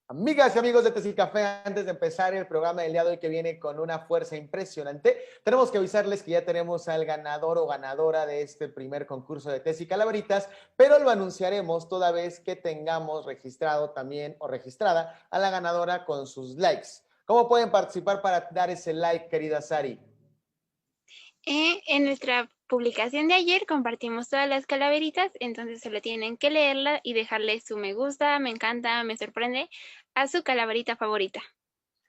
Amigas y amigos de Tes y Café, antes de empezar el programa del día de hoy que viene con una fuerza impresionante, tenemos que avisarles que ya tenemos al ganador o ganadora de este primer concurso de Tes y Calaveritas, pero lo anunciaremos toda vez que tengamos registrado también o registrada a la ganadora con sus likes. ¿Cómo pueden participar para dar ese like, querida Sari? En nuestra publicación de ayer compartimos todas las calaveritas, entonces solo tienen que leerla y dejarle su me gusta, me encanta, me sorprende a su calaverita favorita.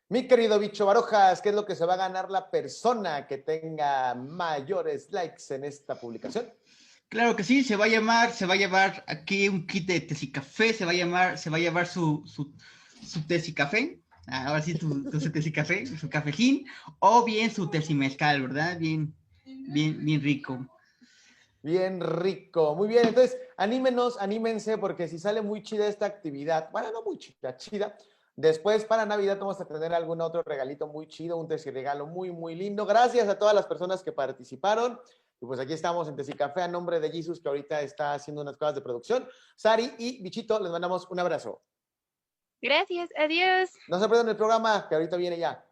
Mi querido Bicho Barojas, ¿qué es lo que se va a ganar la persona que tenga mayores likes en esta publicación? Claro que sí, se va a llevar aquí un kit de Tesicafé, se va a llevar su Tesicafé, ahora sí su Tesicafé, su cafejín, o bien su Tesimezcal, ¿verdad? Bien rico. Bien rico, muy bien, entonces anímense porque si sale muy chida esta actividad, bueno, no muy chida, chida, después para Navidad vamos a tener algún otro regalito muy chido, un regalo muy lindo, gracias a todas las personas que participaron, y pues aquí estamos en Tesicafé a nombre de Jesus que ahorita está haciendo unas cosas de producción, Sari y Bichito, les mandamos un abrazo. Gracias, adiós. No se pierdan el programa que ahorita viene ya.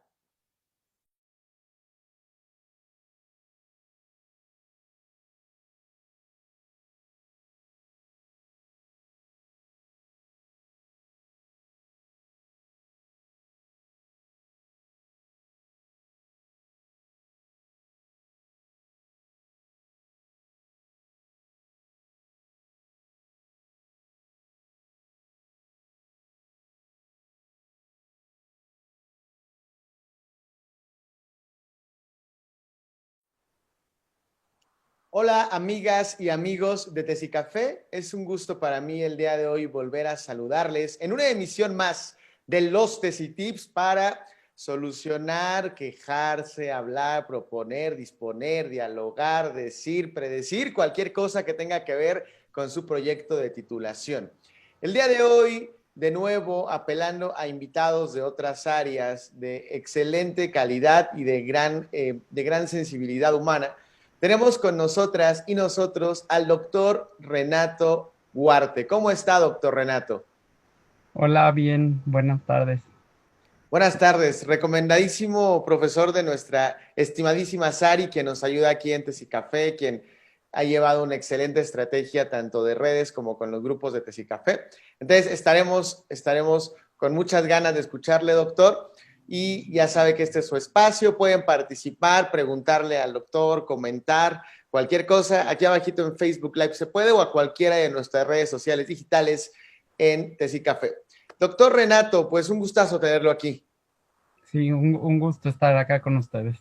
Hola amigas y amigos de Tesicafé, es un gusto para mí el día de hoy volver a saludarles en una emisión más de los Tesitips para solucionar, quejarse, hablar, proponer, disponer, dialogar, decir, predecir, cualquier cosa que tenga que ver con su proyecto de titulación. El día de hoy, de nuevo, apelando a invitados de otras áreas de excelente calidad y de gran sensibilidad humana, tenemos con nosotras y nosotros al doctor Renato Huarte. ¿Cómo está, doctor Renato? Hola, bien, buenas tardes. Buenas tardes, recomendadísimo profesor de nuestra estimadísima Sari, quien nos ayuda aquí en Tesicafé, quien ha llevado una excelente estrategia tanto de redes como con los grupos de Tesicafé. Entonces estaremos con muchas ganas de escucharle, doctor, y ya sabe que este es su espacio, pueden participar, preguntarle al doctor, comentar, cualquier cosa, aquí abajito en Facebook Live se puede o a cualquiera de nuestras redes sociales digitales en Tesicafé. Doctor Renato, pues un gustazo tenerlo aquí. Sí, un gusto estar acá con ustedes.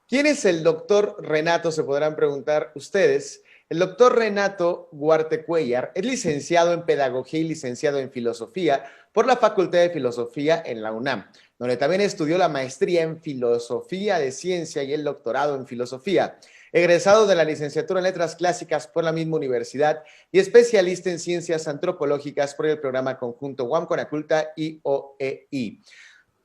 ¿Quién es el doctor Renato? Se podrán preguntar ustedes. El doctor Renato Guarte Cuellar es licenciado en Pedagogía y licenciado en Filosofía por la Facultad de Filosofía en la UNAM, donde también estudió la maestría en Filosofía de Ciencia y el doctorado en Filosofía. Egresado de la licenciatura en Letras Clásicas por la misma universidad y especialista en Ciencias Antropológicas por el programa conjunto UAM Conaculta y OEI.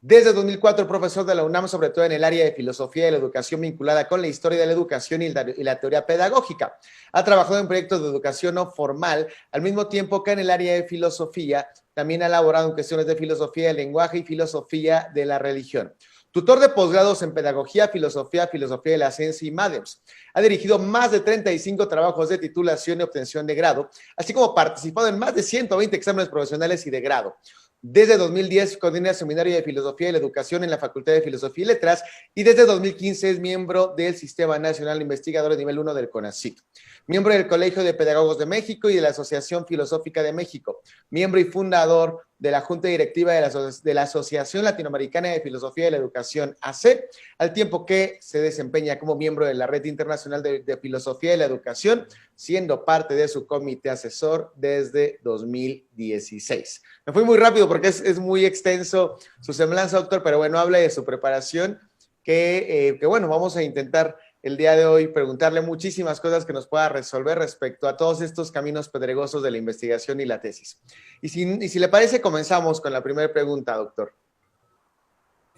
Desde 2004, profesor de la UNAM, sobre todo en el área de filosofía de la educación vinculada con la historia de la educación y la teoría pedagógica. Ha trabajado en proyectos de educación no formal, al mismo tiempo que en el área de filosofía, también ha elaborado en cuestiones de filosofía del lenguaje y filosofía de la religión. Tutor de posgrados en pedagogía, filosofía de la ciencia y MADEMS. Ha dirigido más de 35 trabajos de titulación y obtención de grado, así como participado en más de 120 exámenes profesionales y de grado. Desde 2010 coordina el Seminario de Filosofía y la Educación en la Facultad de Filosofía y Letras y desde 2015 es miembro del Sistema Nacional de Investigadores Nivel 1 del CONACYT. Miembro del Colegio de Pedagogos de México y de la Asociación Filosófica de México. Miembro y fundador de la Junta Directiva de la Asociación Latinoamericana de Filosofía y la Educación, AC, al tiempo que se desempeña como miembro de la Red Internacional de Filosofía y la Educación, siendo parte de su comité asesor desde 2016. Me fui muy rápido porque es muy extenso su semblanza, doctor, pero bueno, habla de su preparación, que bueno, vamos a intentar el día de hoy preguntarle muchísimas cosas que nos pueda resolver respecto a todos estos caminos pedregosos de la investigación y la tesis. Y si le parece, comenzamos con la primera pregunta, doctor.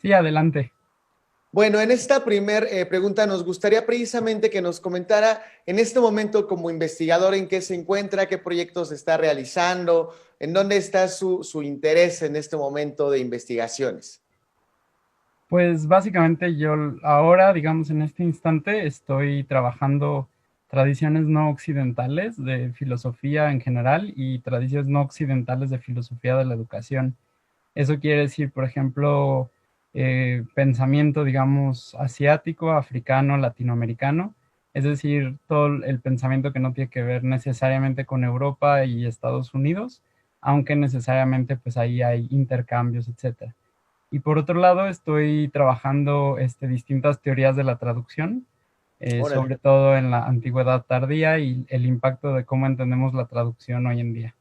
Sí, adelante. Bueno, en esta primera pregunta nos gustaría precisamente que nos comentara en este momento como investigador en qué se encuentra, qué proyectos está realizando, en dónde está su interés en este momento de investigaciones. Pues básicamente yo ahora, digamos, en este instante estoy trabajando tradiciones no occidentales de filosofía en general y tradiciones no occidentales de filosofía de la educación. Eso quiere decir, por ejemplo, pensamiento, digamos, asiático, africano, latinoamericano, es decir, todo el pensamiento que no tiene que ver necesariamente con Europa y Estados Unidos, aunque necesariamente pues ahí hay intercambios, etcétera. Y por otro lado, estoy trabajando distintas teorías de la traducción, Órale. sobre todo en la antigüedad tardía y el impacto de cómo entendemos la traducción hoy en día.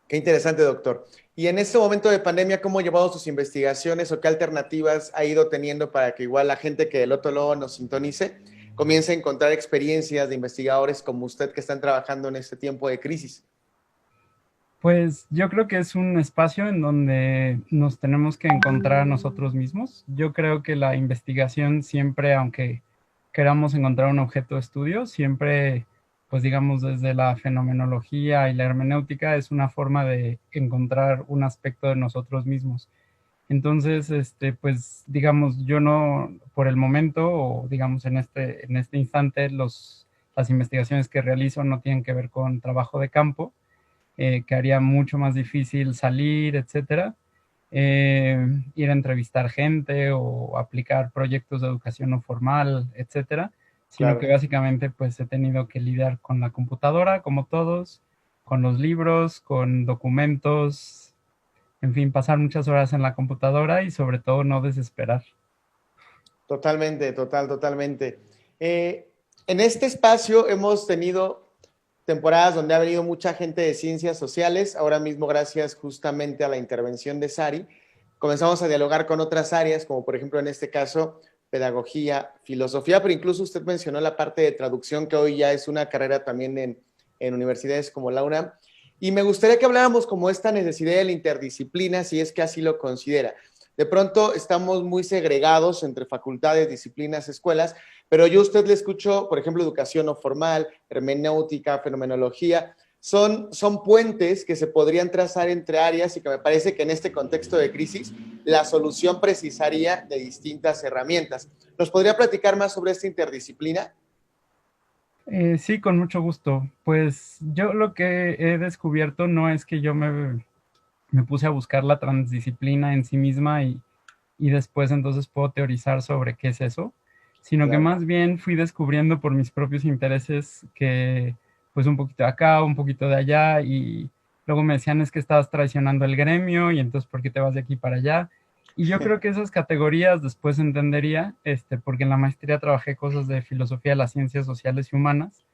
Qué interesante, doctor. Y en este momento de pandemia, ¿cómo ha llevado sus investigaciones o qué alternativas ha ido teniendo para que igual la gente que del otro lado nos sintonice comience a encontrar experiencias de investigadores como usted que están trabajando en este tiempo de crisis? Pues yo creo que es un espacio en donde nos tenemos que encontrar a nosotros mismos. Yo creo que la investigación siempre, aunque queramos encontrar un objeto de estudio, siempre, pues digamos, desde la fenomenología y la hermenéutica, es una forma de encontrar un aspecto de nosotros mismos. Entonces, pues digamos, yo no, por el momento, o digamos en este instante, las investigaciones que realizo no tienen que ver con trabajo de campo, que haría mucho más difícil salir, etcétera, ir a entrevistar gente o aplicar proyectos de educación no formal, etcétera, sino que Claro. básicamente pues he tenido que lidiar con la computadora, como todos, con los libros, con documentos, en fin, pasar muchas horas en la computadora y sobre todo no desesperar. Totalmente, totalmente. Eh, en este espacio hemos tenido temporadas donde ha venido mucha gente de ciencias sociales. Ahora mismo, gracias justamente a la intervención de Sari, comenzamos a dialogar con otras áreas, como por ejemplo en este caso, pedagogía, filosofía, pero incluso usted mencionó la parte de traducción, que hoy ya es una carrera también en universidades como la UNAM. Y me gustaría que habláramos como esta necesidad de la interdisciplina, si es que así lo considera. De pronto estamos muy segregados entre facultades, disciplinas, escuelas, pero yo a usted le escucho, por ejemplo, educación no formal, hermenéutica, fenomenología, son puentes que se podrían trazar entre áreas y que me parece que en este contexto de crisis la solución precisaría de distintas herramientas. ¿Nos podría platicar más sobre esta interdisciplina? Sí, con mucho gusto. Pues yo lo que he descubierto no es que me puse a buscar la transdisciplina en sí misma y después entonces puedo teorizar sobre qué es eso, sino que Claro. más bien fui descubriendo por mis propios intereses que pues un poquito de acá, un poquito de allá y luego me decían es que estabas traicionando el gremio y entonces ¿por qué te vas de aquí para allá? Y yo creo que esas categorías después entendería, porque en la maestría trabajé cosas de filosofía de las ciencias sociales y humanas,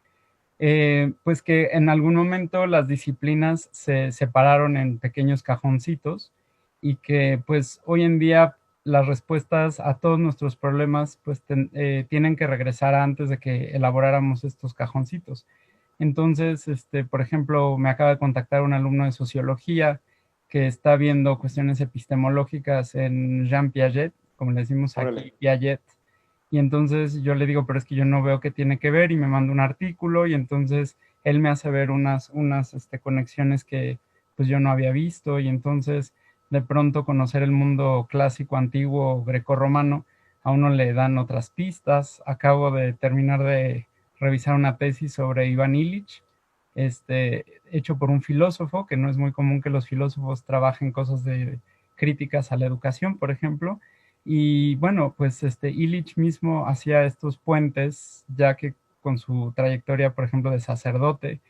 pues que en algún momento las disciplinas se separaron en pequeños cajoncitos y que pues hoy en día las respuestas a todos nuestros problemas pues tienen que regresar antes de que elaboráramos estos cajoncitos. Entonces, por ejemplo, me acaba de contactar un alumno de sociología que está viendo cuestiones epistemológicas en Jean Piaget, como le decimos aquí, Órale. Piaget, y entonces yo le digo, pero es que yo no veo qué tiene que ver y me manda un artículo y entonces él me hace ver unas conexiones que pues yo no había visto y entonces de pronto conocer el mundo clásico, antiguo, grecorromano, a uno le dan otras pistas. Acabo de terminar de revisar una tesis sobre Iván Illich, hecho por un filósofo, que no es muy común que los filósofos trabajen cosas de críticas a la educación, por ejemplo, y bueno, pues Illich mismo hacía estos puentes, ya que con su trayectoria, por ejemplo, de sacerdote,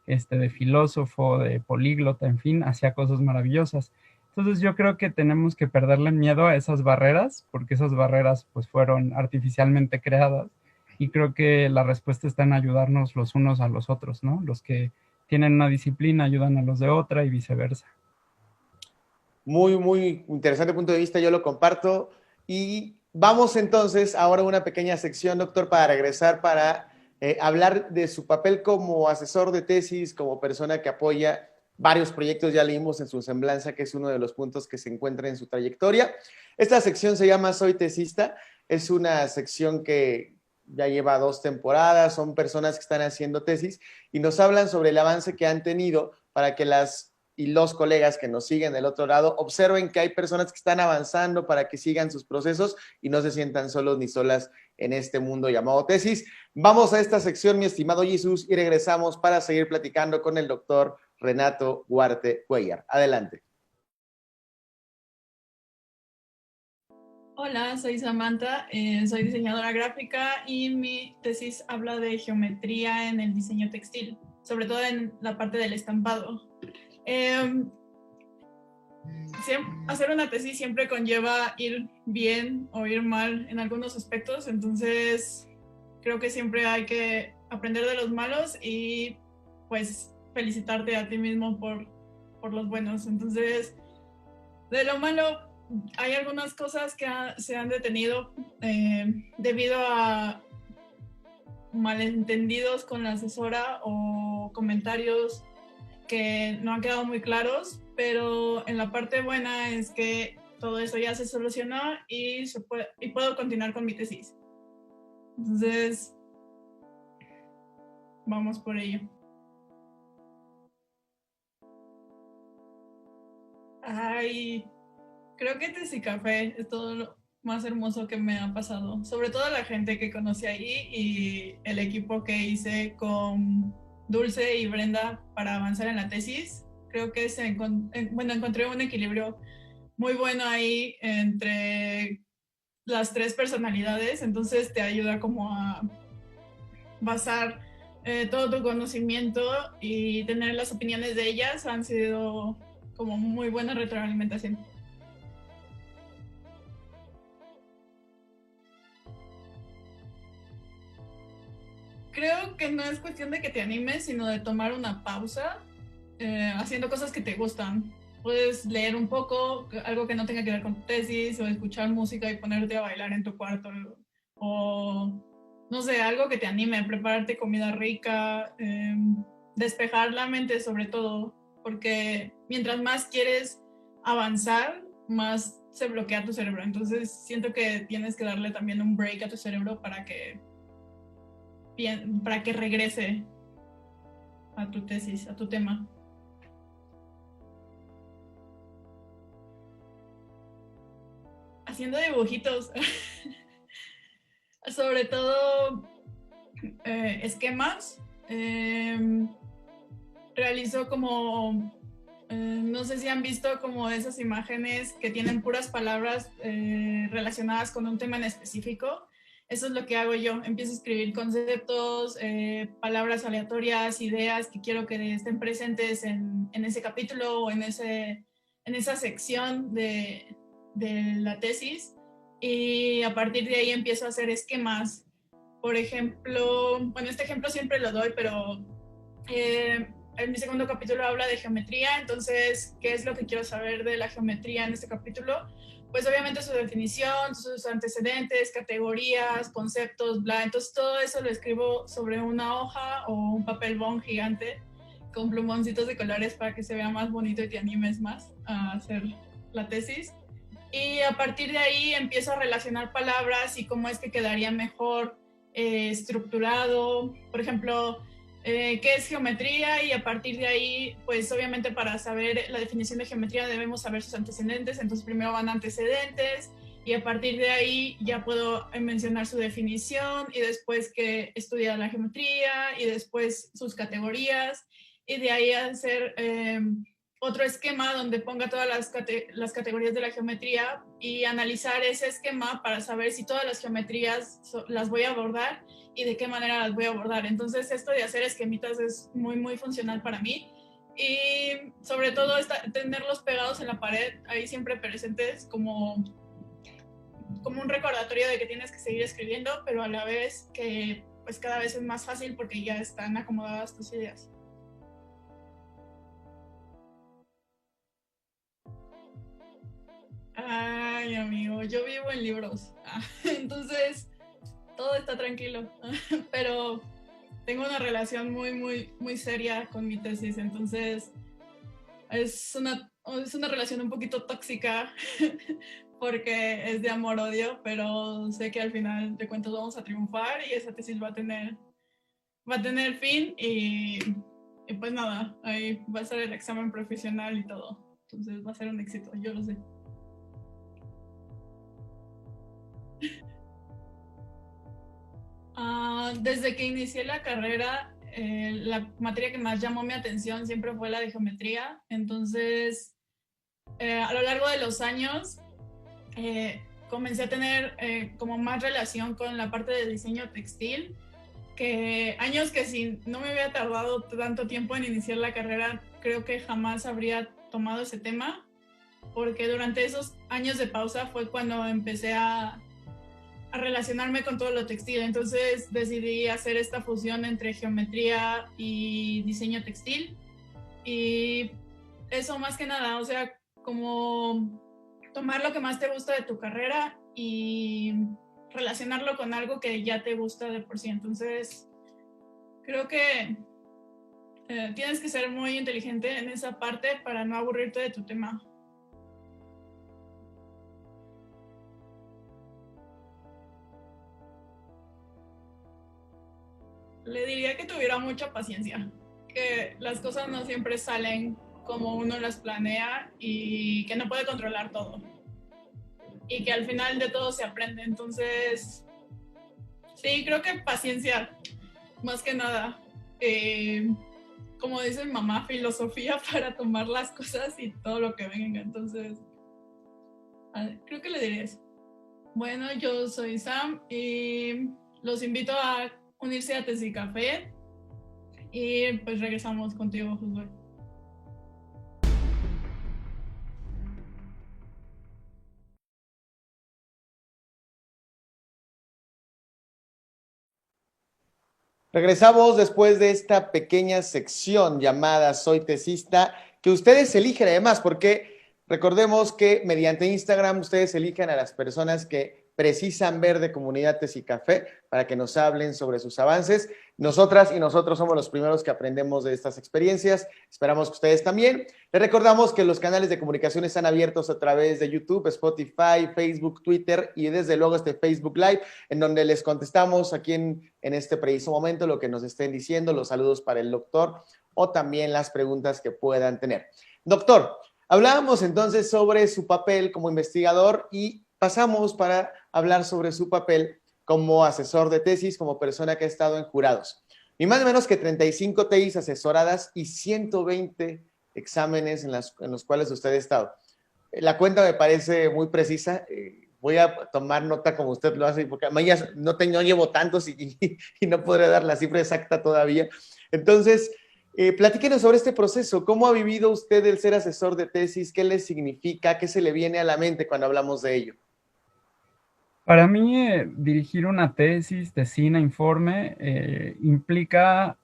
de filósofo, de políglota, en fin, hacía cosas maravillosas. Entonces yo creo que tenemos que perderle miedo a esas barreras, porque esas barreras pues fueron artificialmente creadas, y creo que la respuesta está en ayudarnos los unos a los otros, ¿no? Los que tienen una disciplina ayudan a los de otra y viceversa. Muy interesante punto de vista, yo lo comparto. Y vamos entonces ahora a una pequeña sección, doctor, para regresar para hablar de su papel como asesor de tesis, como persona que apoya varios proyectos, ya leímos en su semblanza que es uno de los puntos que se encuentra en su trayectoria. Esta sección se llama Soy Tesista, es una sección que ya lleva 2 temporadas, son personas que están haciendo tesis y nos hablan sobre el avance que han tenido para que las y los colegas que nos siguen del otro lado observen que hay personas que están avanzando para que sigan sus procesos y no se sientan solos ni solas en este mundo llamado tesis. Vamos a esta sección, mi estimado Jesús, y regresamos para seguir platicando con el doctor Renato Guarte Cuellar. Adelante. Hola, soy Samantha, soy diseñadora gráfica y mi tesis habla de geometría en el diseño textil, sobre todo en la parte del estampado. Hacer una tesis siempre conlleva ir bien o ir mal en algunos aspectos, entonces creo que siempre hay que aprender de los malos y pues felicitarte a ti mismo por los buenos. Entonces, de lo malo hay algunas cosas que se han detenido debido a malentendidos con la asesora o comentarios que no han quedado muy claros, pero en la parte buena es que todo eso ya se solucionó y puedo continuar con mi tesis. Entonces, vamos por ello. Ay, creo que Tesicafé es todo lo más hermoso que me ha pasado. Sobre todo la gente que conocí ahí y el equipo que hice con Dulce y Brenda para avanzar en la tesis. Creo que encontré un equilibrio muy bueno ahí entre las 3 personalidades, entonces te ayuda como a basar todo tu conocimiento y tener las opiniones de ellas. Han sido como muy buena retroalimentación. Creo que no es cuestión de que te animes, sino de tomar una pausa haciendo cosas que te gustan. Puedes leer un poco, algo que no tenga que ver con tu tesis, o escuchar música y ponerte a bailar en tu cuarto, o no sé, algo que te anime, prepararte comida rica, despejar la mente sobre todo, porque mientras más quieres avanzar, más se bloquea tu cerebro. Entonces siento que tienes que darle también un break a tu cerebro para que regrese a tu tesis, a tu tema. Haciendo dibujitos, sobre todo esquemas. Realizo como, no sé si han visto como esas imágenes que tienen puras palabras relacionadas con un tema en específico. Eso es lo que hago yo. Empiezo a escribir conceptos, palabras aleatorias, ideas que quiero que estén presentes en ese capítulo o en esa sección de la tesis, y a partir de ahí empiezo a hacer esquemas. Por ejemplo, bueno, este ejemplo siempre lo doy, pero en mi segundo capítulo habla de geometría. Entonces, ¿qué es lo que quiero saber de la geometría en este capítulo? Pues obviamente su definición, sus antecedentes, categorías, conceptos, bla. Entonces todo eso lo escribo sobre una hoja o un papel bond gigante con plumoncitos de colores para que se vea más bonito y te animes más a hacer la tesis. Y a partir de ahí empiezo a relacionar palabras y cómo es que quedaría mejor estructurado. Por ejemplo, qué es geometría, y a partir de ahí, pues obviamente para saber la definición de geometría debemos saber sus antecedentes. Entonces primero van antecedentes y a partir de ahí ya puedo mencionar su definición y después que estudia la geometría y después sus categorías, y de ahí hacer otro esquema donde ponga todas las categorías de la geometría y analizar ese esquema para saber si todas las geometrías las voy a abordar y de qué manera las voy a abordar. Entonces esto de hacer esquemitas es muy, muy funcional para mí, y sobre todo tenerlos pegados en la pared, ahí siempre presentes, como un recordatorio de que tienes que seguir escribiendo, pero a la vez que pues cada vez es más fácil porque ya están acomodadas tus ideas. Ay, amigo, yo vivo en libros, entonces todo está tranquilo, pero tengo una relación muy, muy, muy seria con mi tesis, entonces es una relación un poquito tóxica porque es de amor-odio, pero sé que al final de cuentas vamos a triunfar y esa tesis va a tener fin y pues nada, ahí va a ser el examen profesional y todo. Entonces va a ser un éxito, yo lo sé. Desde que inicié la carrera, la materia que más llamó mi atención siempre fue la de geometría. Entonces, a lo largo de los años, comencé a tener como más relación con la parte de diseño textil, que años que si no me hubiera tardado tanto tiempo en iniciar la carrera, creo que jamás habría tomado ese tema, porque durante esos años de pausa fue cuando empecé a relacionarme con todo lo textil. Entonces decidí hacer esta fusión entre geometría y diseño textil. Y eso más que nada, o sea, como tomar lo que más te gusta de tu carrera y relacionarlo con algo que ya te gusta de por sí. Entonces, creo que tienes que ser muy inteligente en esa parte para no aburrirte de tu tema. Le diría que tuviera mucha paciencia, que las cosas no siempre salen como uno las planea y que no puede controlar todo. Y que al final de todo se aprende. Entonces, sí, creo que paciencia, más que nada. Como dice mi mamá, filosofía para tomar las cosas y todo lo que venga. Entonces, creo que le diría eso. Bueno, yo soy Sam y los invito a unirse a Tesi Café y pues regresamos contigo, Josué. Regresamos después de esta pequeña sección llamada Soy Tesista, que ustedes eligen además, porque recordemos que mediante Instagram ustedes eligen a las personas que precisan ver de Comunidad Tesicafé para que nos hablen sobre sus avances. Nosotras y nosotros somos los primeros que aprendemos de estas experiencias. Esperamos que ustedes también. Les recordamos que los canales de comunicación están abiertos a través de YouTube, Spotify, Facebook, Twitter y desde luego este Facebook Live, en donde les contestamos aquí en este preciso momento lo que nos estén diciendo, los saludos para el doctor o también las preguntas que puedan tener. Doctor, hablábamos entonces sobre su papel como investigador y pasamos para hablar sobre su papel como asesor de tesis, como persona que ha estado en jurados. Ni más ni menos que 35 tesis asesoradas y 120 exámenes en los cuales usted ha estado. La cuenta me parece muy precisa. Voy a tomar nota como usted lo hace, porque además no llevo tantos y no podré dar la cifra exacta todavía. Entonces, platíquenos sobre este proceso. ¿Cómo ha vivido usted el ser asesor de tesis? ¿Qué le significa? ¿Qué se le viene a la mente cuando hablamos de ello? Para mí, dirigir una tesis, tesina, informe, implica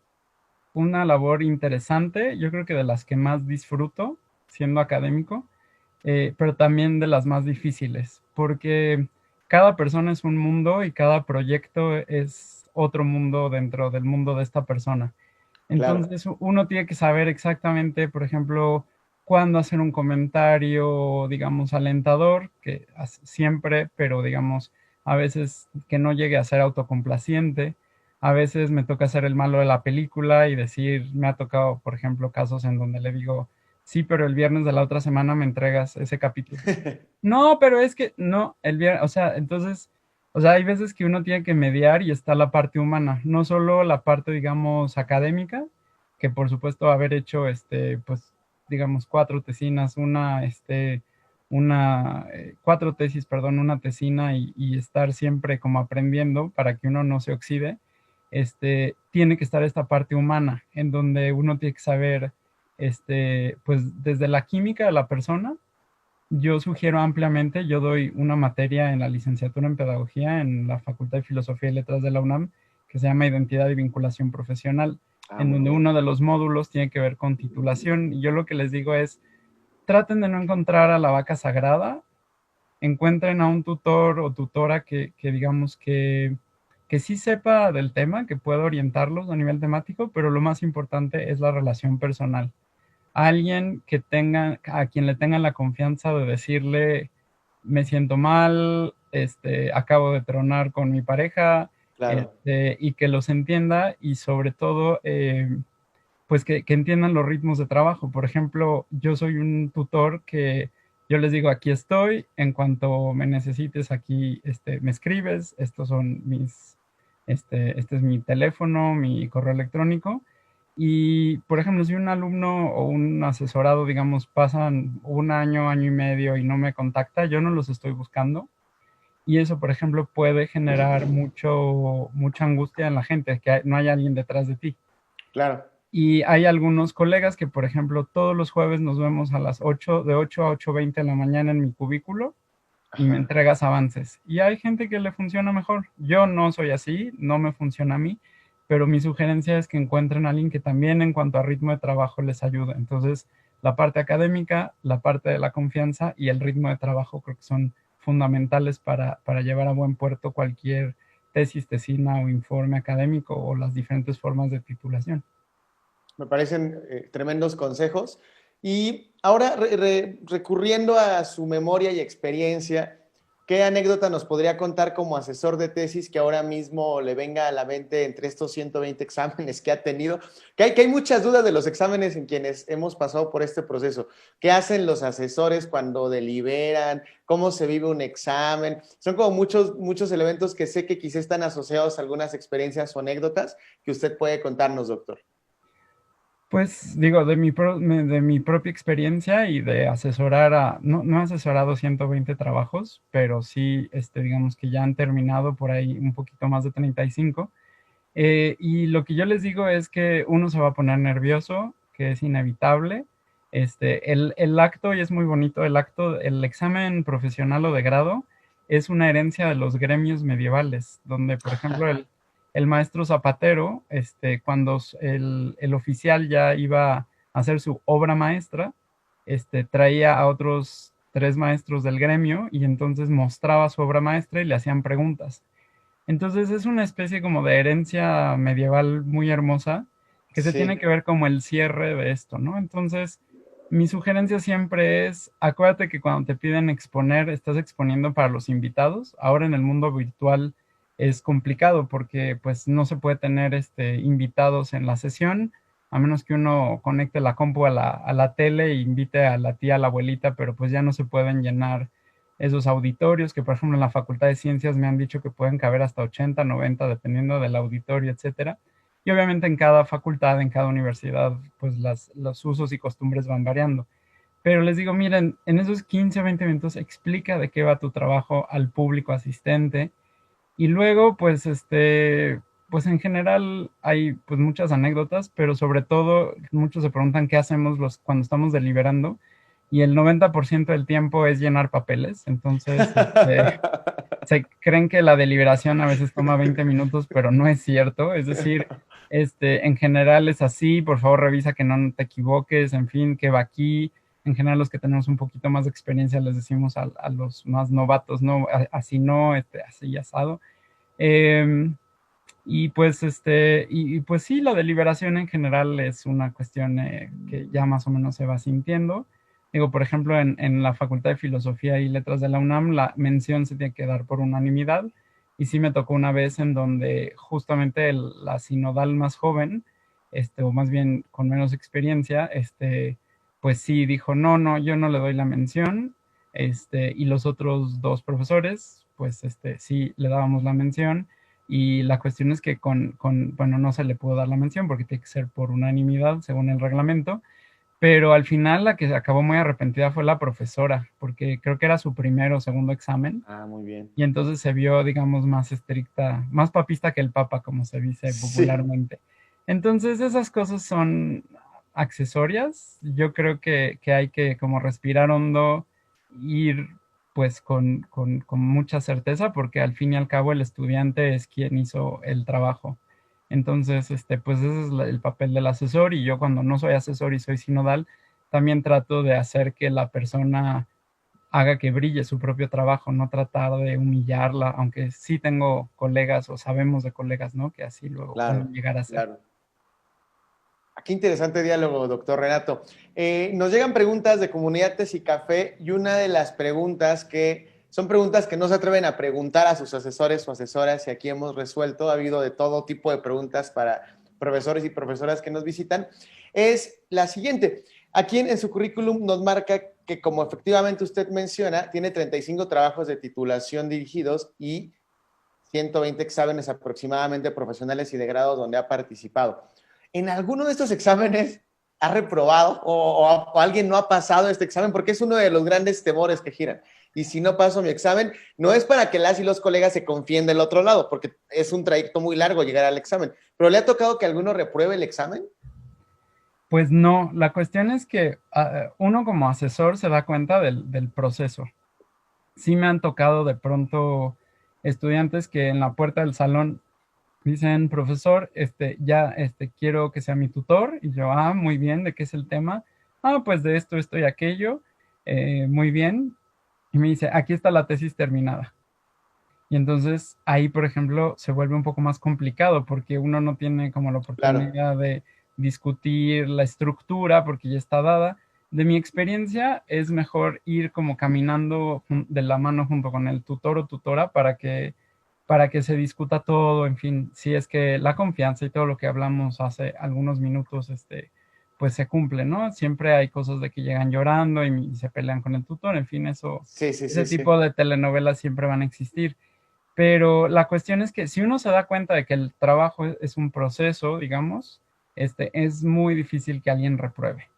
una labor interesante, yo creo que de las que más disfruto siendo académico, pero también de las más difíciles, porque cada persona es un mundo y cada proyecto es otro mundo dentro del mundo de esta persona. Entonces, claro, uno tiene que saber exactamente, por ejemplo, cuándo hacer un comentario, digamos, alentador, que siempre, pero digamos, a veces que no llegue a ser autocomplaciente. A veces me toca ser el malo de la película y decir, me ha tocado, por ejemplo, casos en donde le digo, sí, pero el viernes de la otra semana me entregas ese capítulo. No, pero es que, no, el viernes, o sea, entonces, o sea, hay veces que uno tiene que mediar y está la parte humana, no solo la parte, digamos, académica, que por supuesto haber hecho, pues, digamos, 4 tesinas, cuatro tesis, perdón, una tesina y estar siempre como aprendiendo para que uno no se oxide, tiene que estar esta parte humana, en donde uno tiene que saber, pues, desde la química de la persona. Yo sugiero ampliamente, yo doy una materia en la licenciatura en Pedagogía en la Facultad de Filosofía y Letras de la UNAM, que se llama Identidad y Vinculación Profesional, en donde uno de los módulos tiene que ver con titulación. Y yo lo que les digo es, traten de no encontrar a la vaca sagrada, encuentren a un tutor o tutora que digamos que sí sepa del tema, que pueda orientarlos a nivel temático, pero lo más importante es la relación personal. alguien que tenga, a quien le tengan la confianza de decirle, me siento mal, acabo de tronar con mi pareja, Claro. y que los entienda y sobre todo, pues que entiendan los ritmos de trabajo. Por ejemplo, yo soy un tutor que yo les digo, aquí estoy, en cuanto me necesites aquí, me escribes, estos son este es mi teléfono, mi correo electrónico. Y, por ejemplo, si un alumno o un asesorado, digamos, pasan un año, año y medio y no me contacta, yo no los estoy buscando. Y eso, por ejemplo, puede generar mucha angustia en la gente, que no hay alguien detrás de ti. Claro. Y hay algunos colegas que, por ejemplo, todos los jueves nos vemos a las 8, de 8 a 8:20 de la mañana en mi cubículo y me Ajá. entregas avances. Y hay gente que le funciona mejor. Yo no soy así, no me funciona a mí, pero mi sugerencia es que encuentren a alguien que también en cuanto a ritmo de trabajo les ayude. Entonces, la parte académica, la parte de la confianza y el ritmo de trabajo creo que son fundamentales para llevar a buen puerto cualquier tesis, tesina o informe académico o las diferentes formas de titulación. Me parecen tremendos consejos. Y ahora, recurriendo a su memoria y experiencia, ¿qué anécdota nos podría contar como asesor de tesis que ahora mismo le venga a la mente entre estos 120 exámenes que ha tenido? Que hay muchas dudas de los exámenes en quienes hemos pasado por este proceso. ¿Qué hacen los asesores cuando deliberan? ¿Cómo se vive un examen? Son como muchos elementos que sé que quizá están asociados a algunas experiencias o anécdotas que usted puede contarnos, doctor. Pues digo, de mi propia experiencia y de asesorar no he asesorado 120 trabajos, pero sí, digamos que ya han terminado por ahí un poquito más de 35. Y lo que yo les digo es que uno se va a poner nervioso, que es inevitable. El acto, y es muy bonito, el examen profesional o de grado es una herencia de los gremios medievales, donde, por ejemplo, el maestro zapatero, cuando el oficial ya iba a hacer su obra maestra, traía a otros 3 maestros del gremio y entonces mostraba su obra maestra y le hacían preguntas. Entonces es una especie como de herencia medieval muy hermosa que se tiene Sí. que ver como el cierre de esto, ¿no? Entonces, mi sugerencia siempre es, acuérdate que cuando te piden exponer, estás exponiendo para los invitados. Ahora en el mundo virtual es complicado porque pues no se puede tener invitados en la sesión, a menos que uno conecte la compu a la tele e invite a la tía, a la abuelita, pero pues ya no se pueden llenar esos auditorios que, por ejemplo, en la Facultad de Ciencias me han dicho que pueden caber hasta 80, 90, dependiendo del auditorio, etcétera. Y obviamente en cada facultad, en cada universidad, pues los usos y costumbres van variando. Pero les digo, miren, en esos 15 o 20 minutos explica de qué va tu trabajo al público asistente. Y luego, pues, pues en general hay pues muchas anécdotas, pero sobre todo muchos se preguntan qué hacemos cuando estamos deliberando y el 90% del tiempo es llenar papeles. Entonces, se creen que la deliberación a veces toma 20 minutos, pero no es cierto. Es decir, en general es así, por favor revisa que no te equivoques, en fin, que va aquí. En general los que tenemos un poquito más de experiencia les decimos a los más novatos, no, así no, así asado. Eh, y pues sí, la deliberación en general es una cuestión que ya más o menos se va sintiendo. Digo, por ejemplo, en la Facultad de Filosofía y Letras de la UNAM, la mención se tiene que dar por unanimidad. Y sí me tocó una vez en donde justamente la sinodal más joven, o más bien con menos experiencia, pues sí dijo, no, no, yo no le doy la mención. Y los otros 2 profesores, pues sí le dábamos la mención. Y la cuestión es que bueno, no se le pudo dar la mención porque tiene que ser por unanimidad según el reglamento, pero al final la que acabó muy arrepentida fue la profesora, porque creo que era su primer o segundo examen, Ah, muy bien. y entonces se vio, digamos, más estricta, más papista que el papa, como se dice Sí. popularmente. Entonces esas cosas son accesorias. Yo creo que hay que como respirar hondo, ir pues con mucha certeza, porque al fin y al cabo el estudiante es quien hizo el trabajo. Entonces, pues ese es el papel del asesor, y yo cuando no soy asesor y soy sinodal, también trato de hacer que la persona haga que brille su propio trabajo, no tratar de humillarla, aunque sí tengo colegas o sabemos de colegas, ¿no? Que así luego pueden Claro, llegar a ser. claro. Qué interesante diálogo, doctor Renato. Nos llegan preguntas de comunidad Tesicafé y una de las preguntas que son preguntas que no se atreven a preguntar a sus asesores o asesoras y aquí hemos resuelto, ha habido de todo tipo de preguntas para profesores y profesoras que nos visitan, es la siguiente. Aquí en su currículum nos marca que, como efectivamente usted menciona, tiene 35 trabajos de titulación dirigidos y 120 exámenes aproximadamente profesionales y de grado donde ha participado. ¿En alguno de estos exámenes ha reprobado o alguien no ha pasado este examen? Porque es uno de los grandes temores que giran. Y si no paso mi examen, no es para que las y los colegas se confíen del otro lado, porque es un trayecto muy largo llegar al examen. ¿Pero le ha tocado que alguno repruebe el examen? Pues no, la cuestión es que uno como asesor se da cuenta del proceso. Sí me han tocado de pronto estudiantes que en la puerta del salón dicen, profesor, quiero que sea mi tutor. Y yo, muy bien, ¿de qué es el tema? Pues de esto y aquello. Muy bien. Y me dice, aquí está la tesis terminada. Y entonces ahí, por ejemplo, se vuelve un poco más complicado porque uno no tiene como la oportunidad de discutir la estructura porque ya está dada. De mi experiencia, es mejor ir como caminando de la mano junto con el tutor o tutora para que se discuta todo, en fin, si es que la confianza y todo lo que hablamos hace algunos minutos, pues se cumple, ¿no? Siempre hay cosas de que llegan llorando y se pelean con el tutor, en fin, ese tipo de telenovelas siempre van a existir. Pero la cuestión es que si uno se da cuenta de que el trabajo es un proceso, digamos, es muy difícil que alguien repruebe.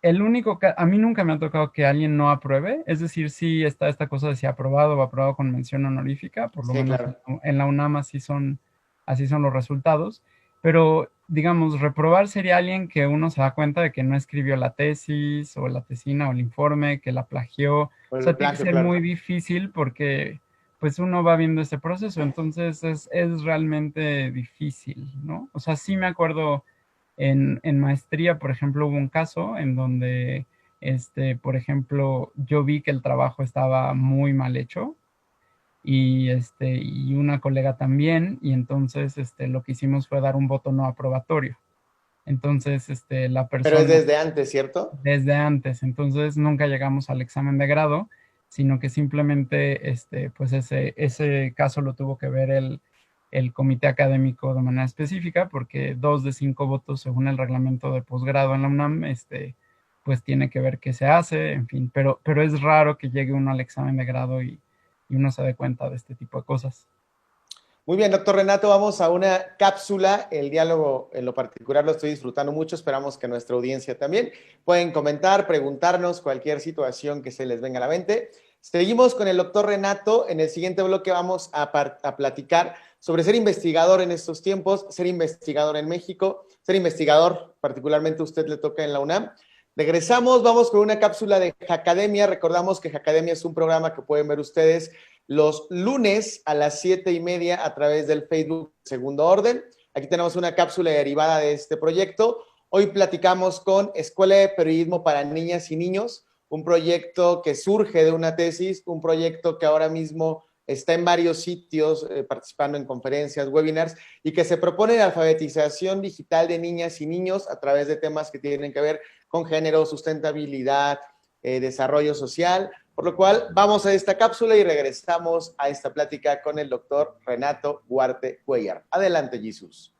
A mí nunca me ha tocado que alguien no apruebe, es decir, sí está esta cosa de si aprobado o aprobado con mención honorífica, por lo menos claro. En la UNAM así son los resultados, pero digamos, reprobar sería alguien que uno se da cuenta de que no escribió la tesis o la tesina o el informe, que la plagió, o sea, tiene que ser muy difícil porque pues uno va viendo ese proceso, entonces es realmente difícil, ¿no? O sea, sí me acuerdo en maestría, por ejemplo, hubo un caso en donde, por ejemplo, yo vi que el trabajo estaba muy mal hecho y una colega también, y entonces lo que hicimos fue dar un voto no aprobatorio. Entonces, la persona... Pero es desde antes, ¿cierto? Desde antes, entonces nunca llegamos al examen de grado, sino que simplemente, pues ese caso lo tuvo que ver el comité académico de manera específica, porque 2 de 5 votos según el reglamento de posgrado en la UNAM, pues tiene que ver qué se hace, en fin, pero es raro que llegue uno al examen de grado y uno se dé cuenta de este tipo de cosas. Muy bien, doctor Renato, vamos a una cápsula. El diálogo en lo particular lo estoy disfrutando mucho, esperamos que nuestra audiencia también. Pueden comentar, preguntarnos cualquier situación que se les venga a la mente. Seguimos con el doctor Renato. En el siguiente bloque vamos a platicar sobre ser investigador en estos tiempos, ser investigador en México, ser investigador, particularmente a usted le toca en la UNAM. Regresamos, vamos con una cápsula de Hackademia. Recordamos que Hackademia es un programa que pueden ver ustedes los lunes a las 7:30 a través del Facebook Segundo Orden. Aquí tenemos una cápsula derivada de este proyecto. Hoy platicamos con Escuela de Periodismo para Niñas y Niños, un proyecto que surge de una tesis, un proyecto que ahora mismo está en varios sitios participando en conferencias, webinars, y que se propone la alfabetización digital de niñas y niños a través de temas que tienen que ver con género, sustentabilidad, desarrollo social, por lo cual vamos a esta cápsula y regresamos a esta plática con el doctor Renato Guarte Cuéllar. Adelante, Jesús.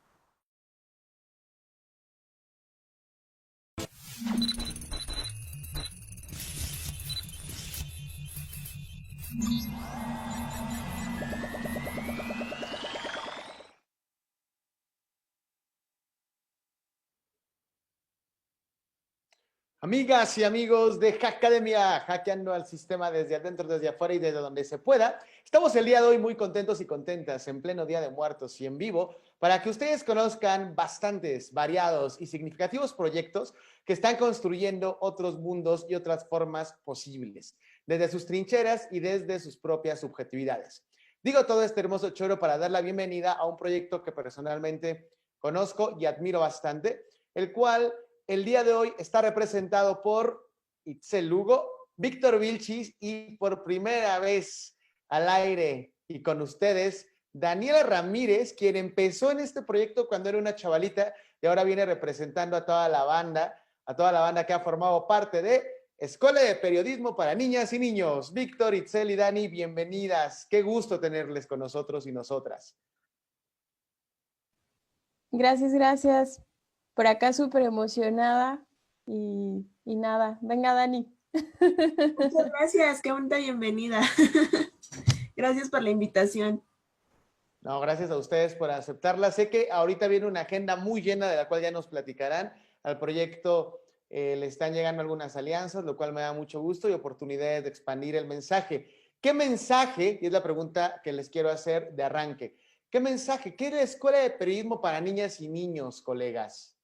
Amigas y amigos de Hackademia, hackeando al sistema desde adentro, desde afuera y desde donde se pueda. Estamos el día de hoy muy contentos y contentas en pleno Día de Muertos y en vivo para que ustedes conozcan bastantes, variados y significativos proyectos que están construyendo otros mundos y otras formas posibles, desde sus trincheras y desde sus propias subjetividades. Digo todo este hermoso choro para dar la bienvenida a un proyecto que personalmente conozco y admiro bastante, el cual el día de hoy está representado por Itzel Lugo, Víctor Vilchis y por primera vez al aire y con ustedes, Daniela Ramírez, quien empezó en este proyecto cuando era una chavalita y ahora viene representando a toda la banda que ha formado parte de Escuela de Periodismo para Niñas y Niños. Víctor, Itzel y Dani, bienvenidas. Qué gusto tenerles con nosotros y nosotras. Gracias, gracias. Por acá súper emocionada y nada. Venga, Dani. Muchas gracias, qué bonita bienvenida. Gracias por la invitación. No, gracias a ustedes por aceptarla. Sé que ahorita viene una agenda muy llena de la cual ya nos platicarán. Al proyecto le están llegando algunas alianzas, lo cual me da mucho gusto y oportunidades de expandir el mensaje. ¿Qué mensaje? Y es la pregunta que les quiero hacer de arranque. ¿Qué mensaje? ¿Qué es la Escuela de Periodismo para Niñas y Niños, colegas?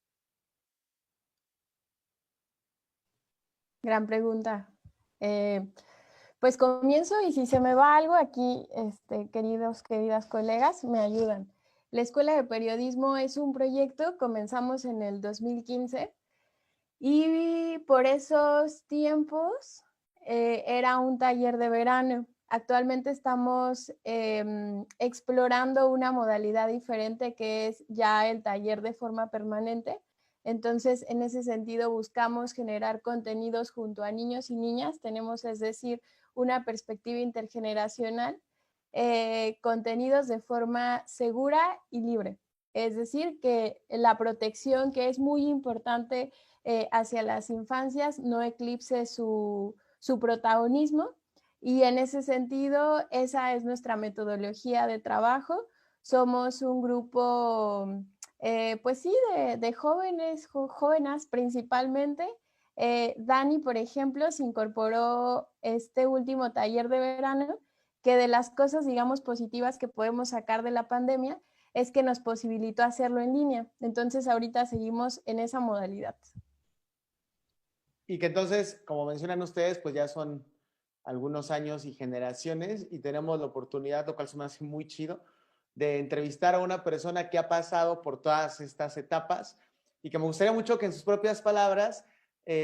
Gran pregunta. Pues comienzo y si se me va algo aquí, queridas colegas, me ayudan. La Escuela de Periodismo es un proyecto, comenzamos en el 2015 y por esos tiempos era un taller de verano. Actualmente estamos explorando una modalidad diferente que es ya el taller de forma permanente. Entonces, en ese sentido, buscamos generar contenidos junto a niños y niñas. Tenemos, es decir, una perspectiva intergeneracional, contenidos de forma segura y libre. Es decir, que la protección, que es muy importante hacia las infancias, no eclipse su protagonismo. Y en ese sentido, esa es nuestra metodología de trabajo. Somos un grupo, pues sí, de jóvenes principalmente. Dani, por ejemplo, se incorporó este último taller de verano, que de las cosas, digamos, positivas que podemos sacar de la pandemia es que nos posibilitó hacerlo en línea. Entonces, ahorita seguimos en esa modalidad. Y que entonces, como mencionan ustedes, pues ya son algunos años y generaciones y tenemos la oportunidad, lo cual se me hace muy chido, de entrevistar a una persona que ha pasado por todas estas etapas y que me gustaría mucho que en sus propias palabras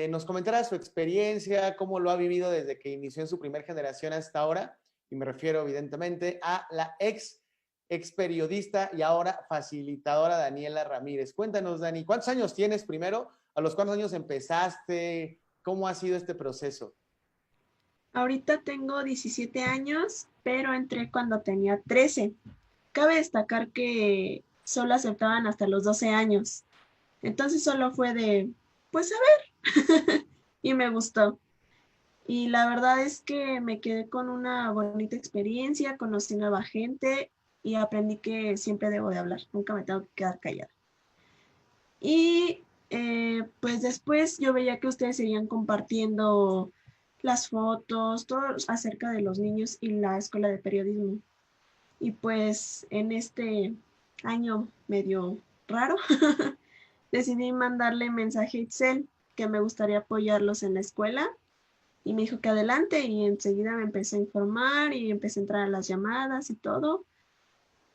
nos comentara su experiencia, cómo lo ha vivido desde que inició en su primera generación hasta ahora, y me refiero evidentemente a la ex periodista y ahora facilitadora Daniela Ramírez. Cuéntanos, Dani, ¿cuántos años tienes primero? ¿A los cuántos años empezaste? ¿Cómo ha sido este proceso? Ahorita tengo 17 años, pero entré cuando tenía 13. Cabe destacar que solo aceptaban hasta los 12 años. Entonces solo fue de, pues a ver, y me gustó. Y la verdad es que me quedé con una bonita experiencia, conocí nueva gente y aprendí que siempre debo de hablar, nunca me tengo que quedar callada. Y pues después yo veía que ustedes seguían compartiendo las fotos, todo acerca de los niños y la escuela de periodismo. Y pues en este año medio raro, decidí mandarle mensaje a Itzel que me gustaría apoyarlos en la escuela. Y me dijo que adelante y enseguida me empecé a informar y empecé a entrar a las llamadas y todo.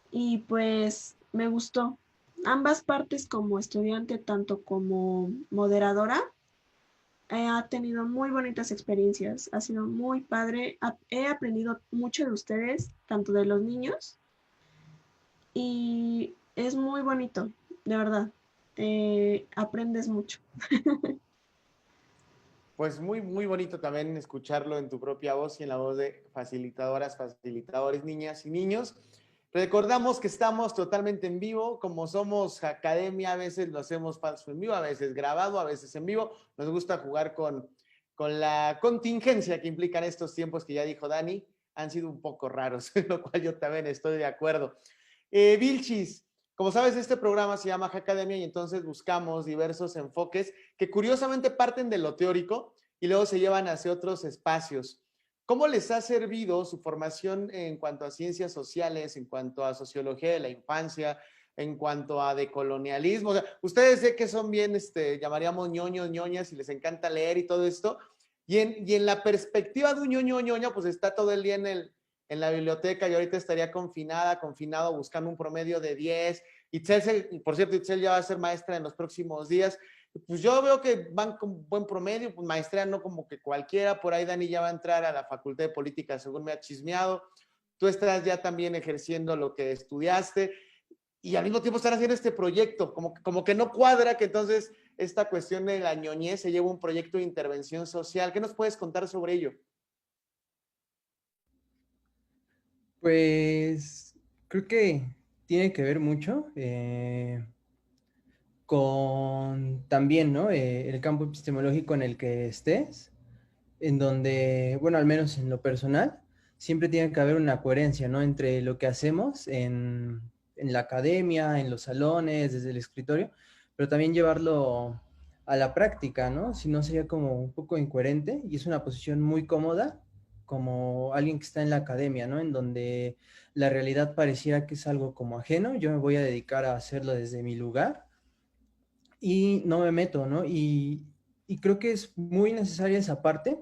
Y pues me gustó. Ambas partes como estudiante, tanto como moderadora, ha tenido muy bonitas experiencias. Ha sido muy padre. He aprendido mucho de ustedes, tanto de los niños. Y es muy bonito, de verdad. Aprendes mucho. Pues muy, muy bonito también escucharlo en tu propia voz y en la voz de facilitadoras, facilitadores, niñas y niños. Recordamos que estamos totalmente en vivo, como somos academia, a veces lo hacemos falso en vivo, a veces grabado, a veces en vivo. Nos gusta jugar con la contingencia que implican estos tiempos que ya dijo Dani, han sido un poco raros, en lo cual yo también estoy de acuerdo. Vilchis, como sabes, este programa se llama Hackademia y entonces buscamos diversos enfoques que curiosamente parten de lo teórico y luego se llevan hacia otros espacios. ¿Cómo les ha servido su formación en cuanto a ciencias sociales, en cuanto a sociología de la infancia, en cuanto a decolonialismo? O sea, ustedes sé que son bien, llamaríamos ñoños, ñoñas y les encanta leer y todo esto. Y en la perspectiva de un ñoño, ñoña, pues está todo el día en la biblioteca y ahorita estaría confinado, buscando un promedio de 10. Itzel, por cierto, Itzel ya va a ser maestra en los próximos días. Pues yo veo que van con buen promedio, pues maestría no como que cualquiera. Por ahí Dani ya va a entrar a la Facultad de Política, según me ha chismeado. Tú estás ya también ejerciendo lo que estudiaste. y al mismo tiempo están haciendo este proyecto, como que no cuadra que entonces esta cuestión de la ñoñez se lleva un proyecto de intervención social. ¿Qué nos puedes contar sobre ello? Pues creo que tiene que ver mucho con también, ¿no? El campo epistemológico en el que estés, en donde, bueno, al menos en lo personal, siempre tiene que haber una coherencia, ¿no? Entre lo que hacemos en la academia, en los salones, desde el escritorio, pero también llevarlo a la práctica, ¿no? Si no sería como un poco incoherente y es una posición muy cómoda como alguien que está en la academia, ¿no? En donde la realidad pareciera que es algo como ajeno, yo me voy a dedicar a hacerlo desde mi lugar y no me meto, ¿no? Y creo que es muy necesaria esa parte,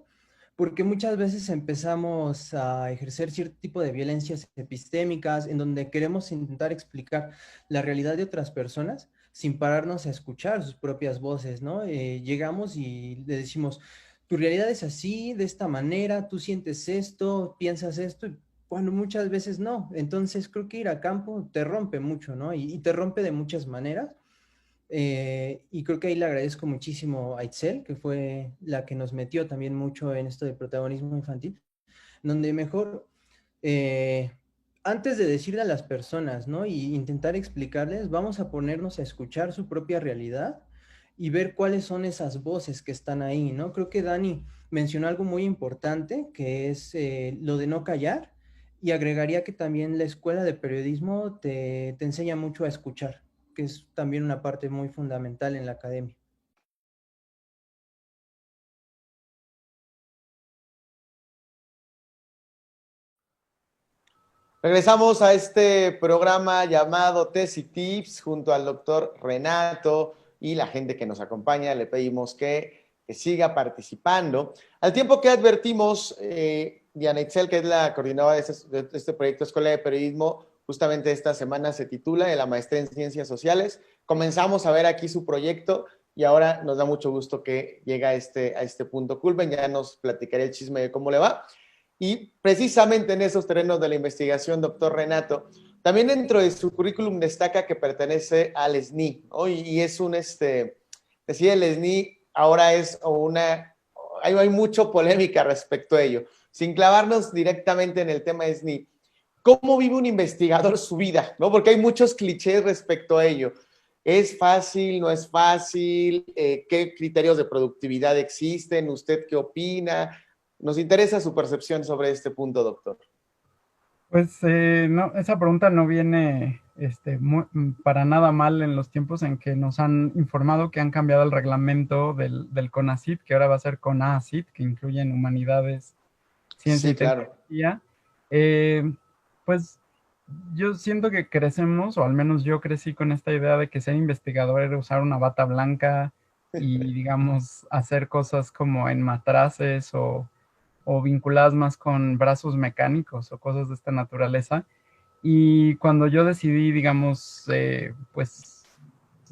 porque muchas veces empezamos a ejercer cierto tipo de violencias epistémicas en donde queremos intentar explicar la realidad de otras personas sin pararnos a escuchar sus propias voces, ¿no? Llegamos y le decimos, tu realidad es así, de esta manera, tú sientes esto, piensas esto, y bueno, muchas veces no. Entonces creo que ir a campo te rompe mucho, ¿no? Y te rompe de muchas maneras. Y creo que ahí le agradezco muchísimo a Itzel, que fue la que nos metió también mucho en esto de protagonismo infantil, donde mejor, eh, antes de decirle a las personas, ¿no? Y intentar explicarles, vamos a ponernos a escuchar su propia realidad y ver cuáles son esas voces que están ahí, ¿no? Creo que Dani mencionó algo muy importante, que es lo de no callar, y agregaría que también la escuela de periodismo te enseña mucho a escuchar, que es también una parte muy fundamental en la academia. Regresamos a este programa llamado Test y Tips junto al doctor Renato y la gente que nos acompaña. Le pedimos que siga participando. Al tiempo que advertimos, Diana Itzel, que es la coordinadora de este proyecto Escuela de Periodismo, justamente esta semana se titula de la maestría en Ciencias Sociales. Comenzamos a ver aquí su proyecto y ahora nos da mucho gusto que llegue a este punto culmen. Ya nos platicaré el chisme de cómo le va. Y precisamente en esos terrenos de la investigación, doctor Renato, también dentro de su currículum destaca que pertenece al SNI, ¿no? Y es decía el SNI, ahora es hay mucho polémica respecto a ello. Sin clavarnos directamente en el tema SNI, ¿cómo vive un investigador su vida? ¿No? Porque hay muchos clichés respecto a ello. ¿Es fácil? ¿No es fácil? ¿Qué criterios de productividad existen? ¿Usted qué opina? Nos interesa su percepción sobre este punto, doctor. Pues no, esa pregunta no viene para nada mal en los tiempos en que nos han informado que han cambiado el reglamento del CONACYT, que ahora va a ser CONACYT, que incluye en humanidades, ciencia y tecnología. Pues yo siento que crecemos, o al menos yo crecí con esta idea de que ser investigador era usar una bata blanca y, digamos, hacer cosas como en matraces o vinculadas más con brazos mecánicos o cosas de esta naturaleza. Y cuando yo decidí, digamos,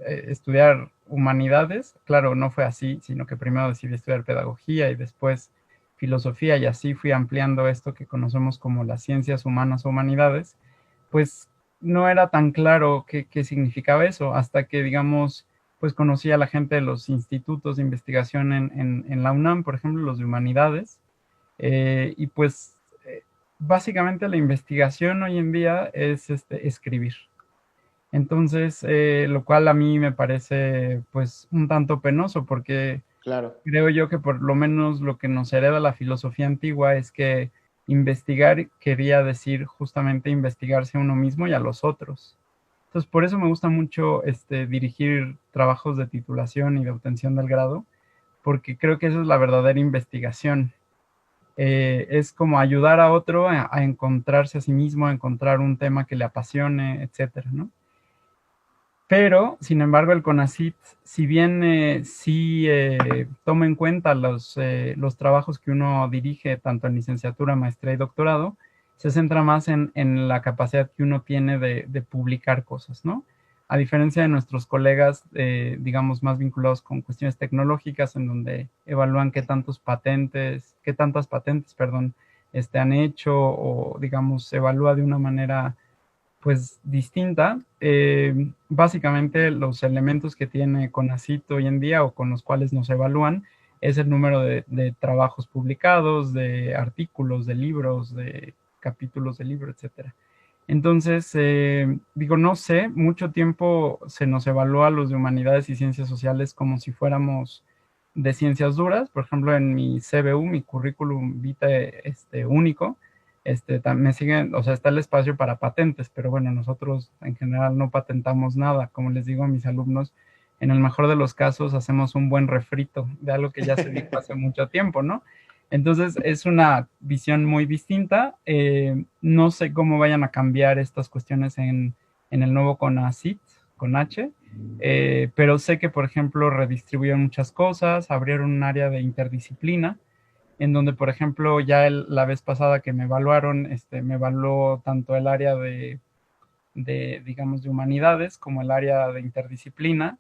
estudiar humanidades, claro, no fue así, sino que primero decidí estudiar pedagogía y después filosofía, y así fui ampliando esto que conocemos como las ciencias humanas o humanidades, pues no era tan claro qué significaba eso, hasta que, digamos, pues conocí a la gente de los institutos de investigación en la UNAM, por ejemplo, los de humanidades, y pues básicamente la investigación hoy en día es escribir. Entonces, lo cual a mí me parece pues un tanto penoso, porque claro, creo yo que por lo menos lo que nos hereda la filosofía antigua es que investigar quería decir justamente investigarse a uno mismo y a los otros. Entonces, por eso me gusta mucho dirigir trabajos de titulación y de obtención del grado, porque creo que esa es la verdadera investigación. Es como ayudar a otro a encontrarse a sí mismo, a encontrar un tema que le apasione, etcétera, ¿no? Pero, sin embargo, el CONACYT, si bien sí toma en cuenta los trabajos que uno dirige, tanto en licenciatura, maestría y doctorado, se centra más en la capacidad que uno tiene de publicar cosas, ¿no? A diferencia de nuestros colegas, digamos, más vinculados con cuestiones tecnológicas, en donde evalúan qué tantas patentes, han hecho, o, digamos, se evalúa de una manera pues distinta. Básicamente los elementos que tiene CONACYT hoy en día o con los cuales nos evalúan es el número de trabajos publicados, de artículos, de libros, de capítulos de libro, etcétera. Entonces, digo, no sé, mucho tiempo se nos evalúa a los de humanidades y ciencias sociales como si fuéramos de ciencias duras. Por ejemplo, en mi CBU, mi currículum vitae único, me siguen, o sea, está el espacio para patentes, pero bueno, nosotros en general no patentamos nada. Como les digo a mis alumnos, en el mejor de los casos hacemos un buen refrito de algo que ya se dijo hace mucho tiempo, ¿no? Entonces es una visión muy distinta. No sé cómo vayan a cambiar estas cuestiones en el nuevo CONACYT, con H, pero sé que, por ejemplo, redistribuyeron muchas cosas, abrieron un área de interdisciplina, en donde, por ejemplo, ya la vez pasada que me evaluaron, me evaluó tanto el área digamos, de humanidades como el área de interdisciplina,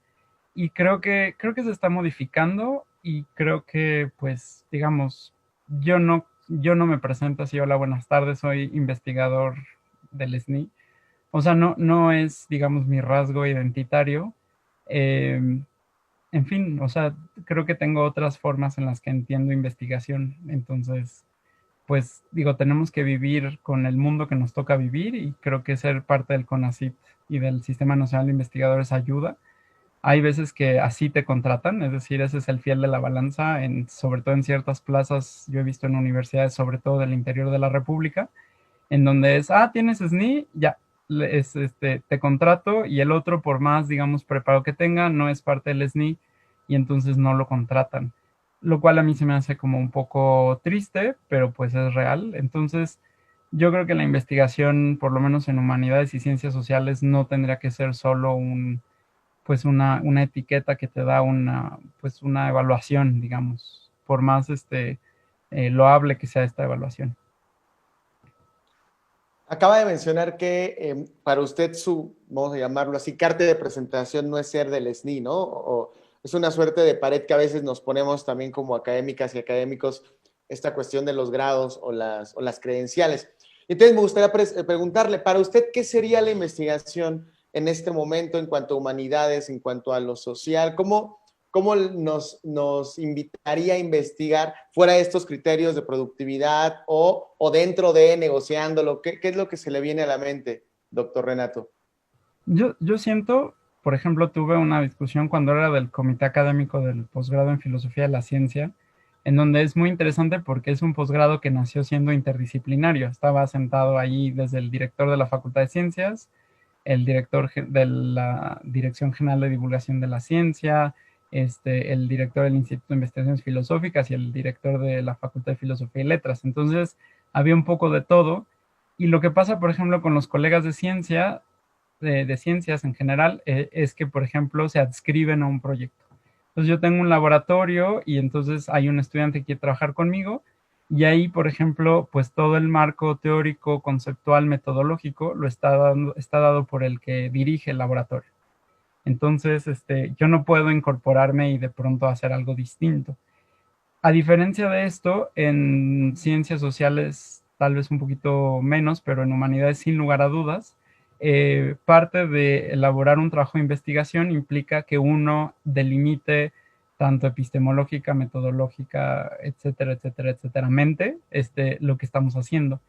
y creo que se está modificando, y creo que, pues, digamos, yo no me presento así, hola, buenas tardes, soy investigador del SNI. O sea, no es, digamos, mi rasgo identitario. En fin, o sea, creo que tengo otras formas en las que entiendo investigación. Entonces, pues, digo, tenemos que vivir con el mundo que nos toca vivir, y creo que ser parte del CONACYT y del Sistema Nacional de Investigadores ayuda. Hay veces que así te contratan, es decir, ese es el fiel de la balanza, sobre todo en ciertas plazas. Yo he visto en universidades, sobre todo del interior de la República, en donde tienes SNI, ya, te contrato, y el otro, por más, digamos, preparado que tenga, no es parte del SNI, y entonces no lo contratan. Lo cual a mí se me hace como un poco triste, pero pues es real. Entonces, yo creo que la investigación, por lo menos en humanidades y ciencias sociales, no tendría que ser solo una etiqueta que te da una evaluación, digamos, por más loable que sea esta evaluación. Acaba de mencionar que para usted vamos a llamarlo así, carta de presentación no es ser del SNI, ¿no? O es una suerte de pared que a veces nos ponemos también como académicas y académicos, esta cuestión de los grados o las credenciales. Entonces me gustaría preguntarle, para usted, ¿qué sería la investigación en este momento en cuanto a humanidades, en cuanto a lo social? ¿Cómo nos invitaría a investigar fuera de estos criterios de productividad o dentro de negociándolo? ¿Qué es lo que se le viene a la mente, doctor Renato? Yo siento, por ejemplo, tuve una discusión cuando era del comité académico del posgrado en Filosofía de la Ciencia, en donde es muy interesante porque es un posgrado que nació siendo interdisciplinario. Estaba sentado ahí desde el director de la Facultad de Ciencias, el director de la Dirección General de Divulgación de la Ciencia, el director del Instituto de Investigaciones Filosóficas y el director de la Facultad de Filosofía y Letras. Entonces, había un poco de todo. Y lo que pasa, por ejemplo, con los colegas de ciencia, de ciencias en general, es que, por ejemplo, se adscriben a un proyecto. Entonces, yo tengo un laboratorio y entonces hay un estudiante que quiere trabajar conmigo, y ahí, por ejemplo, pues todo el marco teórico, conceptual, metodológico lo está dado por el que dirige el laboratorio. Entonces, yo no puedo incorporarme y de pronto hacer algo distinto. A diferencia de esto, en ciencias sociales tal vez un poquito menos, pero en humanidades sin lugar a dudas, parte de elaborar un trabajo de investigación implica que uno delimite tanto epistemológica, metodológica, etcétera, etcétera, etcétera, lo que estamos haciendo.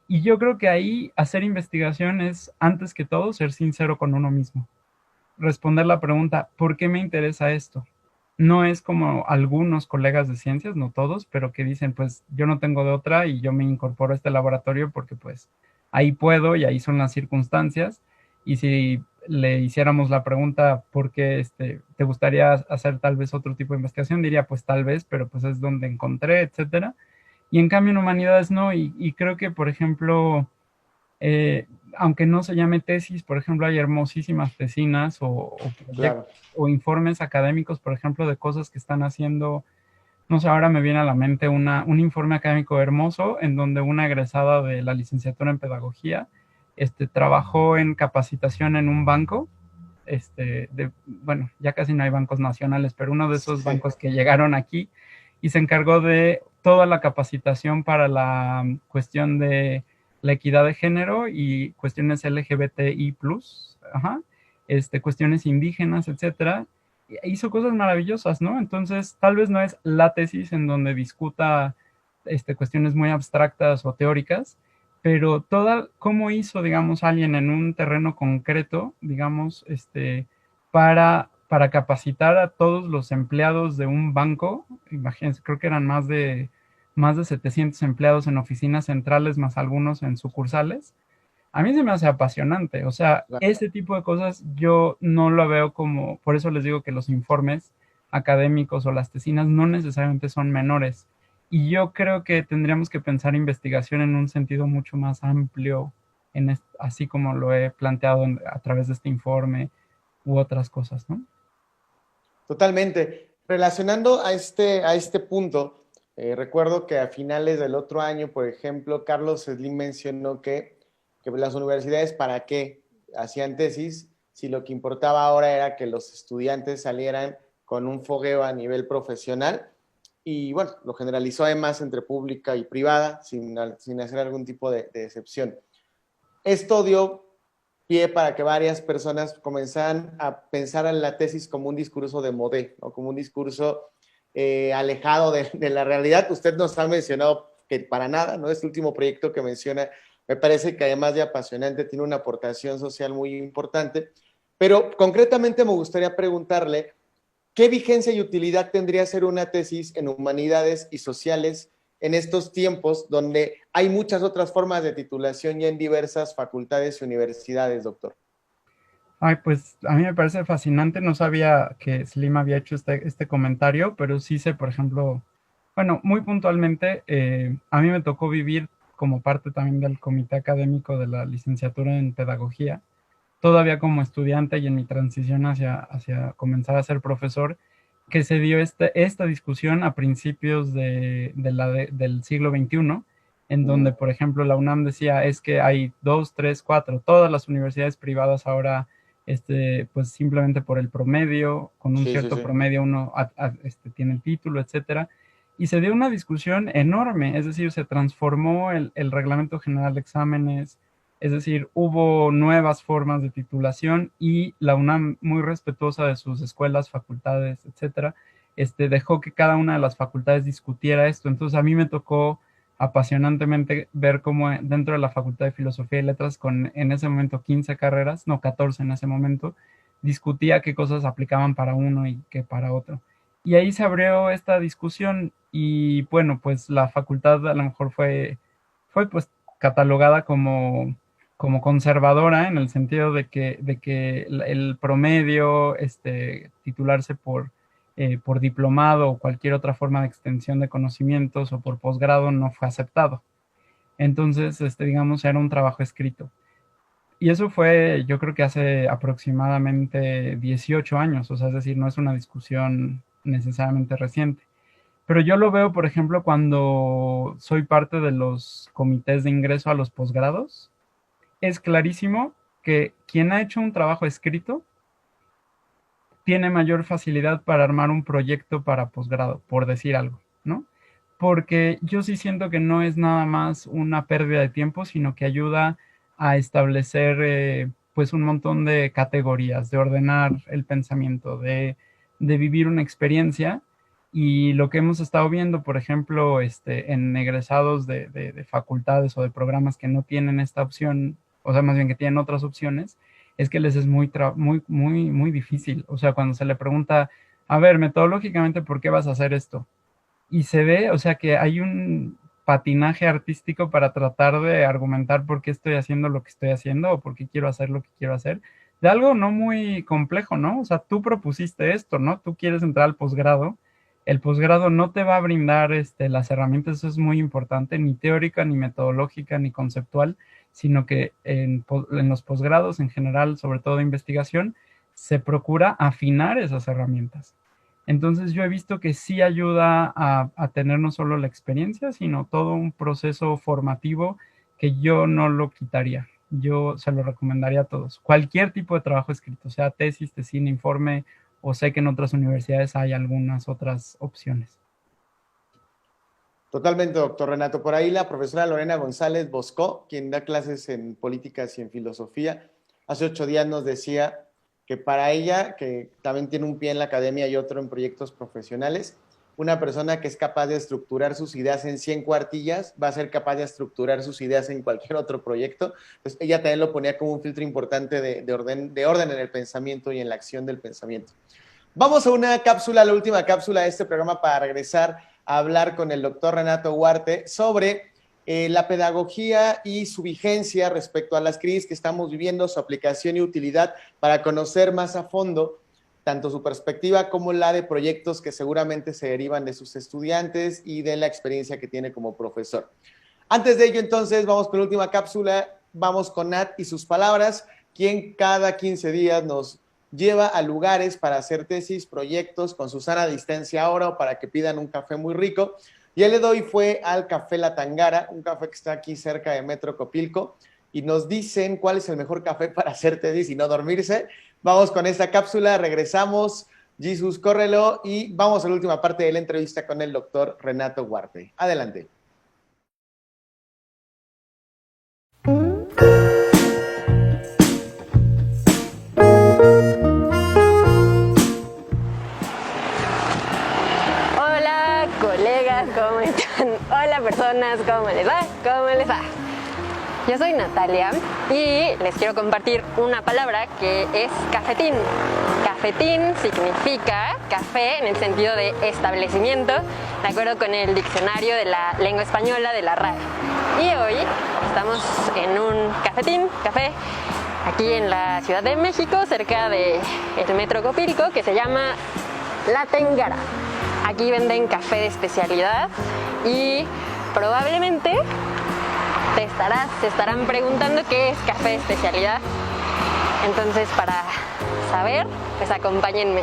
Y yo creo que ahí hacer investigación es, antes que todo, ser sincero con uno mismo. Responder la pregunta, ¿por qué me interesa esto? No es como algunos colegas de ciencias, no todos, pero que dicen, pues yo no tengo de otra y yo me incorporo a este laboratorio porque pues ahí puedo y ahí son las circunstancias. Y si le hiciéramos la pregunta, ¿por qué te gustaría hacer tal vez otro tipo de investigación? Diría, pues tal vez, pero pues es donde encontré, etcétera. Y en cambio en humanidades no, y creo que, por ejemplo, aunque no se llame tesis, por ejemplo, hay hermosísimas tesinas Claro. o informes académicos, por ejemplo, de cosas que están haciendo. No sé, ahora me viene a la mente un informe académico hermoso en donde una egresada de la licenciatura en pedagogía trabajó en capacitación en un banco. Bueno, ya casi no hay bancos nacionales, pero uno de esos bancos que llegaron aquí, y se encargó de toda la capacitación para la cuestión de la equidad de género y cuestiones LGBTI+, ajá, cuestiones indígenas, etcétera. Hizo cosas maravillosas, ¿no? Entonces, tal vez no es la tesis en donde discuta cuestiones muy abstractas o teóricas, pero cómo hizo, digamos, alguien en un terreno concreto, digamos, para capacitar a todos los empleados de un banco. Imagínense, creo que eran más de 700 empleados en oficinas centrales, más algunos en sucursales. A mí se me hace apasionante. O sea, ese tipo de cosas yo no lo veo como, por eso les digo que los informes académicos o las tesinas no necesariamente son menores. Y yo creo que tendríamos que pensar investigación en un sentido mucho más amplio, así como lo he planteado a través de este informe u otras cosas, ¿no? Totalmente. Relacionando a este punto, recuerdo que a finales del otro año, por ejemplo, Carlos Slim mencionó que las universidades, ¿para qué hacían tesis? Si lo que importaba ahora era que los estudiantes salieran con un fogueo a nivel profesional. Y bueno, lo generalizó además entre pública y privada, sin hacer algún tipo de excepción. Esto dio pie para que varias personas comenzaran a pensar en la tesis como un discurso de modé, ¿no? Como un discurso alejado de la realidad. Usted nos ha mencionado que para nada, ¿no? Este último proyecto que menciona me parece que además de apasionante tiene una aportación social muy importante, pero concretamente me gustaría preguntarle ¿qué vigencia y utilidad tendría hacer una tesis en humanidades y sociales en estos tiempos donde hay muchas otras formas de titulación ya en diversas facultades y universidades, doctor? Ay, pues a mí me parece fascinante. No sabía que Slim había hecho este comentario, pero sí sé, por ejemplo, bueno, muy puntualmente, a mí me tocó vivir como parte también del comité académico de la licenciatura en pedagogía, todavía como estudiante y en mi transición hacia comenzar a ser profesor, que se dio esta discusión a principios del siglo XXI, en donde, por ejemplo, la UNAM decía, es que hay 2, 3, 4, todas las universidades privadas ahora, pues simplemente por el promedio, con un cierto promedio uno tiene el título, etcétera. Y se dio una discusión enorme, es decir, se transformó el Reglamento General de Exámenes, es decir, hubo nuevas formas de titulación y la UNAM, muy respetuosa de sus escuelas, facultades, etcétera, dejó que cada una de las facultades discutiera esto. Entonces a mí me tocó apasionantemente ver cómo dentro de la Facultad de Filosofía y Letras, con en ese momento 15 carreras, no 14 en ese momento, discutía qué cosas aplicaban para uno y qué para otro. Y ahí se abrió esta discusión y bueno, pues la facultad a lo mejor fue pues catalogada como conservadora, en el sentido de que el promedio, titularse por diplomado o cualquier otra forma de extensión de conocimientos o por posgrado no fue aceptado. Entonces, digamos, era un trabajo escrito. Y eso fue, yo creo que hace aproximadamente 18 años, o sea, es decir, no es una discusión necesariamente reciente. Pero yo lo veo, por ejemplo, cuando soy parte de los comités de ingreso a los posgrados, es clarísimo que quien ha hecho un trabajo escrito tiene mayor facilidad para armar un proyecto para posgrado, por decir algo, ¿no? Porque yo sí siento que no es nada más una pérdida de tiempo, sino que ayuda a establecer pues un montón de categorías, de ordenar el pensamiento, de vivir una experiencia. Y lo que hemos estado viendo, por ejemplo, en egresados de facultades o de programas que no tienen esta opción, o sea, más bien que tienen otras opciones, es que les es muy difícil. O sea, cuando se le pregunta, a ver, metodológicamente, ¿por qué vas a hacer esto? Y se ve, o sea, que hay un patinaje artístico para tratar de argumentar por qué estoy haciendo lo que estoy haciendo o por qué quiero hacer lo que quiero hacer, de algo no muy complejo, ¿no? O sea, tú propusiste esto, ¿no? Tú quieres entrar al posgrado. El posgrado no te va a brindar las herramientas, eso es muy importante, ni teórica, ni metodológica, ni conceptual, sino que en los posgrados en general, sobre todo de investigación, se procura afinar esas herramientas. Entonces yo he visto que sí ayuda a tener no solo la experiencia, sino todo un proceso formativo que yo no lo quitaría. Yo se lo recomendaría a todos. Cualquier tipo de trabajo escrito, sea tesis, tesina, informe, o sé que en otras universidades hay algunas otras opciones. Totalmente, doctor Renato. Por ahí la profesora Lorena González Boscó, quien da clases en políticas y en filosofía, hace 8 días nos decía que para ella, que también tiene un pie en la academia y otro en proyectos profesionales, una persona que es capaz de estructurar sus ideas en 100 cuartillas va a ser capaz de estructurar sus ideas en cualquier otro proyecto. Entonces, ella también lo ponía como un filtro importante de orden en el pensamiento y en la acción del pensamiento. Vamos a una cápsula, la última cápsula de este programa para regresar a hablar con el doctor Renato Huarte sobre la pedagogía y su vigencia respecto a las crisis que estamos viviendo, su aplicación y utilidad para conocer más a fondo tanto su perspectiva como la de proyectos que seguramente se derivan de sus estudiantes y de la experiencia que tiene como profesor. Antes de ello, entonces, vamos con la última cápsula, vamos con Nat y sus palabras, quien cada 15 días nos lleva a lugares para hacer tesis, proyectos con su sana distancia ahora o para que pidan un café muy rico. Y el de hoy fue al Café La Tangara, un café que está aquí cerca de Metro Copilco, y nos dicen cuál es el mejor café para hacer tesis y no dormirse. Vamos con esta cápsula, regresamos, Jesús, córrelo, y vamos a la última parte de la entrevista con el doctor Renato Huarte. Adelante. Hola colegas, ¿cómo están? Hola personas, ¿cómo les va? ¿Cómo les va? Yo soy Natalia y les quiero compartir una palabra que es cafetín. Cafetín significa café en el sentido de establecimiento, de acuerdo con el diccionario de la lengua española de la RAE. Y hoy estamos en un café, aquí en la Ciudad de México, cerca del Metro Copilco, que se llama La Tangara. Aquí venden café de especialidad y probablemente se estarán preguntando qué es café de especialidad. Entonces, para saber, pues acompáñenme.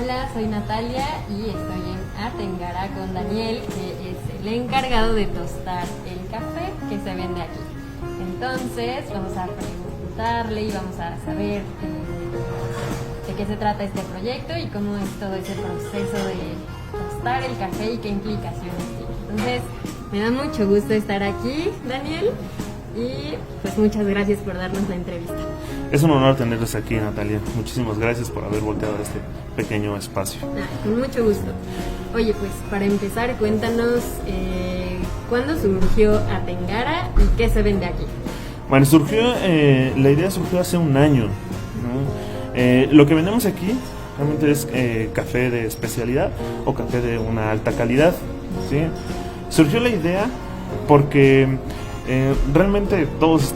Hola, soy Natalia y estoy en Atengara con Daniel, que es el encargado de tostar el café que se vende aquí. Entonces, vamos a preguntarle y vamos a saber de qué se trata este proyecto y cómo es todo ese proceso de tostar el café y qué implicaciones tiene. Entonces, me da mucho gusto estar aquí, Daniel, y pues muchas gracias por darnos la entrevista. Es un honor tenerlos aquí, Natalia. Muchísimas gracias por haber volteado a este pequeño espacio. Con mucho gusto. Oye, pues para empezar, cuéntanos cuándo surgió Atengara y qué se vende aquí. Bueno, la idea surgió hace un año, ¿no? Lo que vendemos aquí realmente es café de especialidad o café de una alta calidad, ¿sí? Surgió la idea porque realmente todos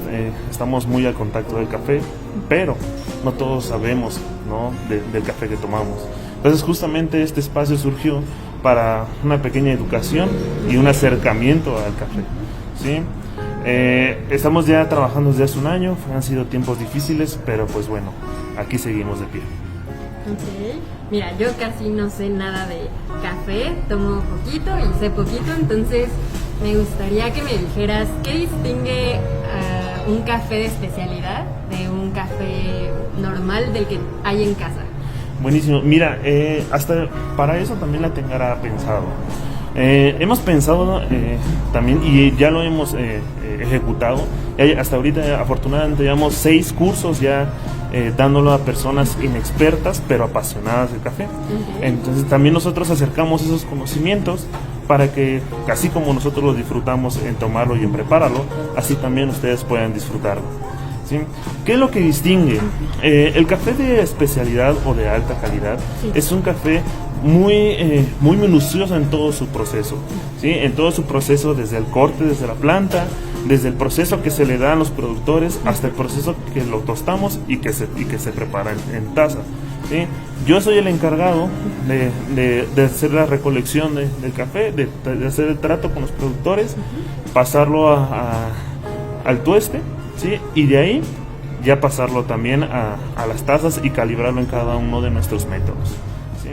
estamos muy al contacto del café, pero no todos sabemos, ¿no? del café que tomamos. Entonces justamente este espacio surgió para una pequeña educación y un acercamiento al café, ¿sí? Estamos ya trabajando desde hace un año, han sido tiempos difíciles, pero pues bueno, aquí seguimos de pie. Ok, mira, yo casi no sé nada de café, tomo poquito y sé poquito, entonces me gustaría que me dijeras qué distingue un café de especialidad de un café normal del que hay en casa. Buenísimo, mira, hasta para eso también la Tangara ha pensado. Hemos pensado también y ya lo hemos ejecutado. Hasta ahorita afortunadamente llevamos 6 cursos ya dándolo a personas inexpertas pero apasionadas del café. Entonces también nosotros acercamos esos conocimientos para que así como nosotros lo disfrutamos en tomarlo y en prepararlo, así también ustedes puedan disfrutarlo, ¿sí? ¿Qué es lo que distingue? El café de especialidad o de alta calidad es un café muy minucioso en todo su proceso, ¿sí? En todo su proceso, desde el corte, desde la planta, desde el proceso que se le da a los productores hasta el proceso que lo tostamos y que se prepara en taza, ¿sí? Yo soy el encargado de hacer la recolección del café, de hacer el trato con los productores, pasarlo al tueste, ¿sí? Y de ahí ya pasarlo también a las tazas y calibrarlo en cada uno de nuestros métodos, ¿sí?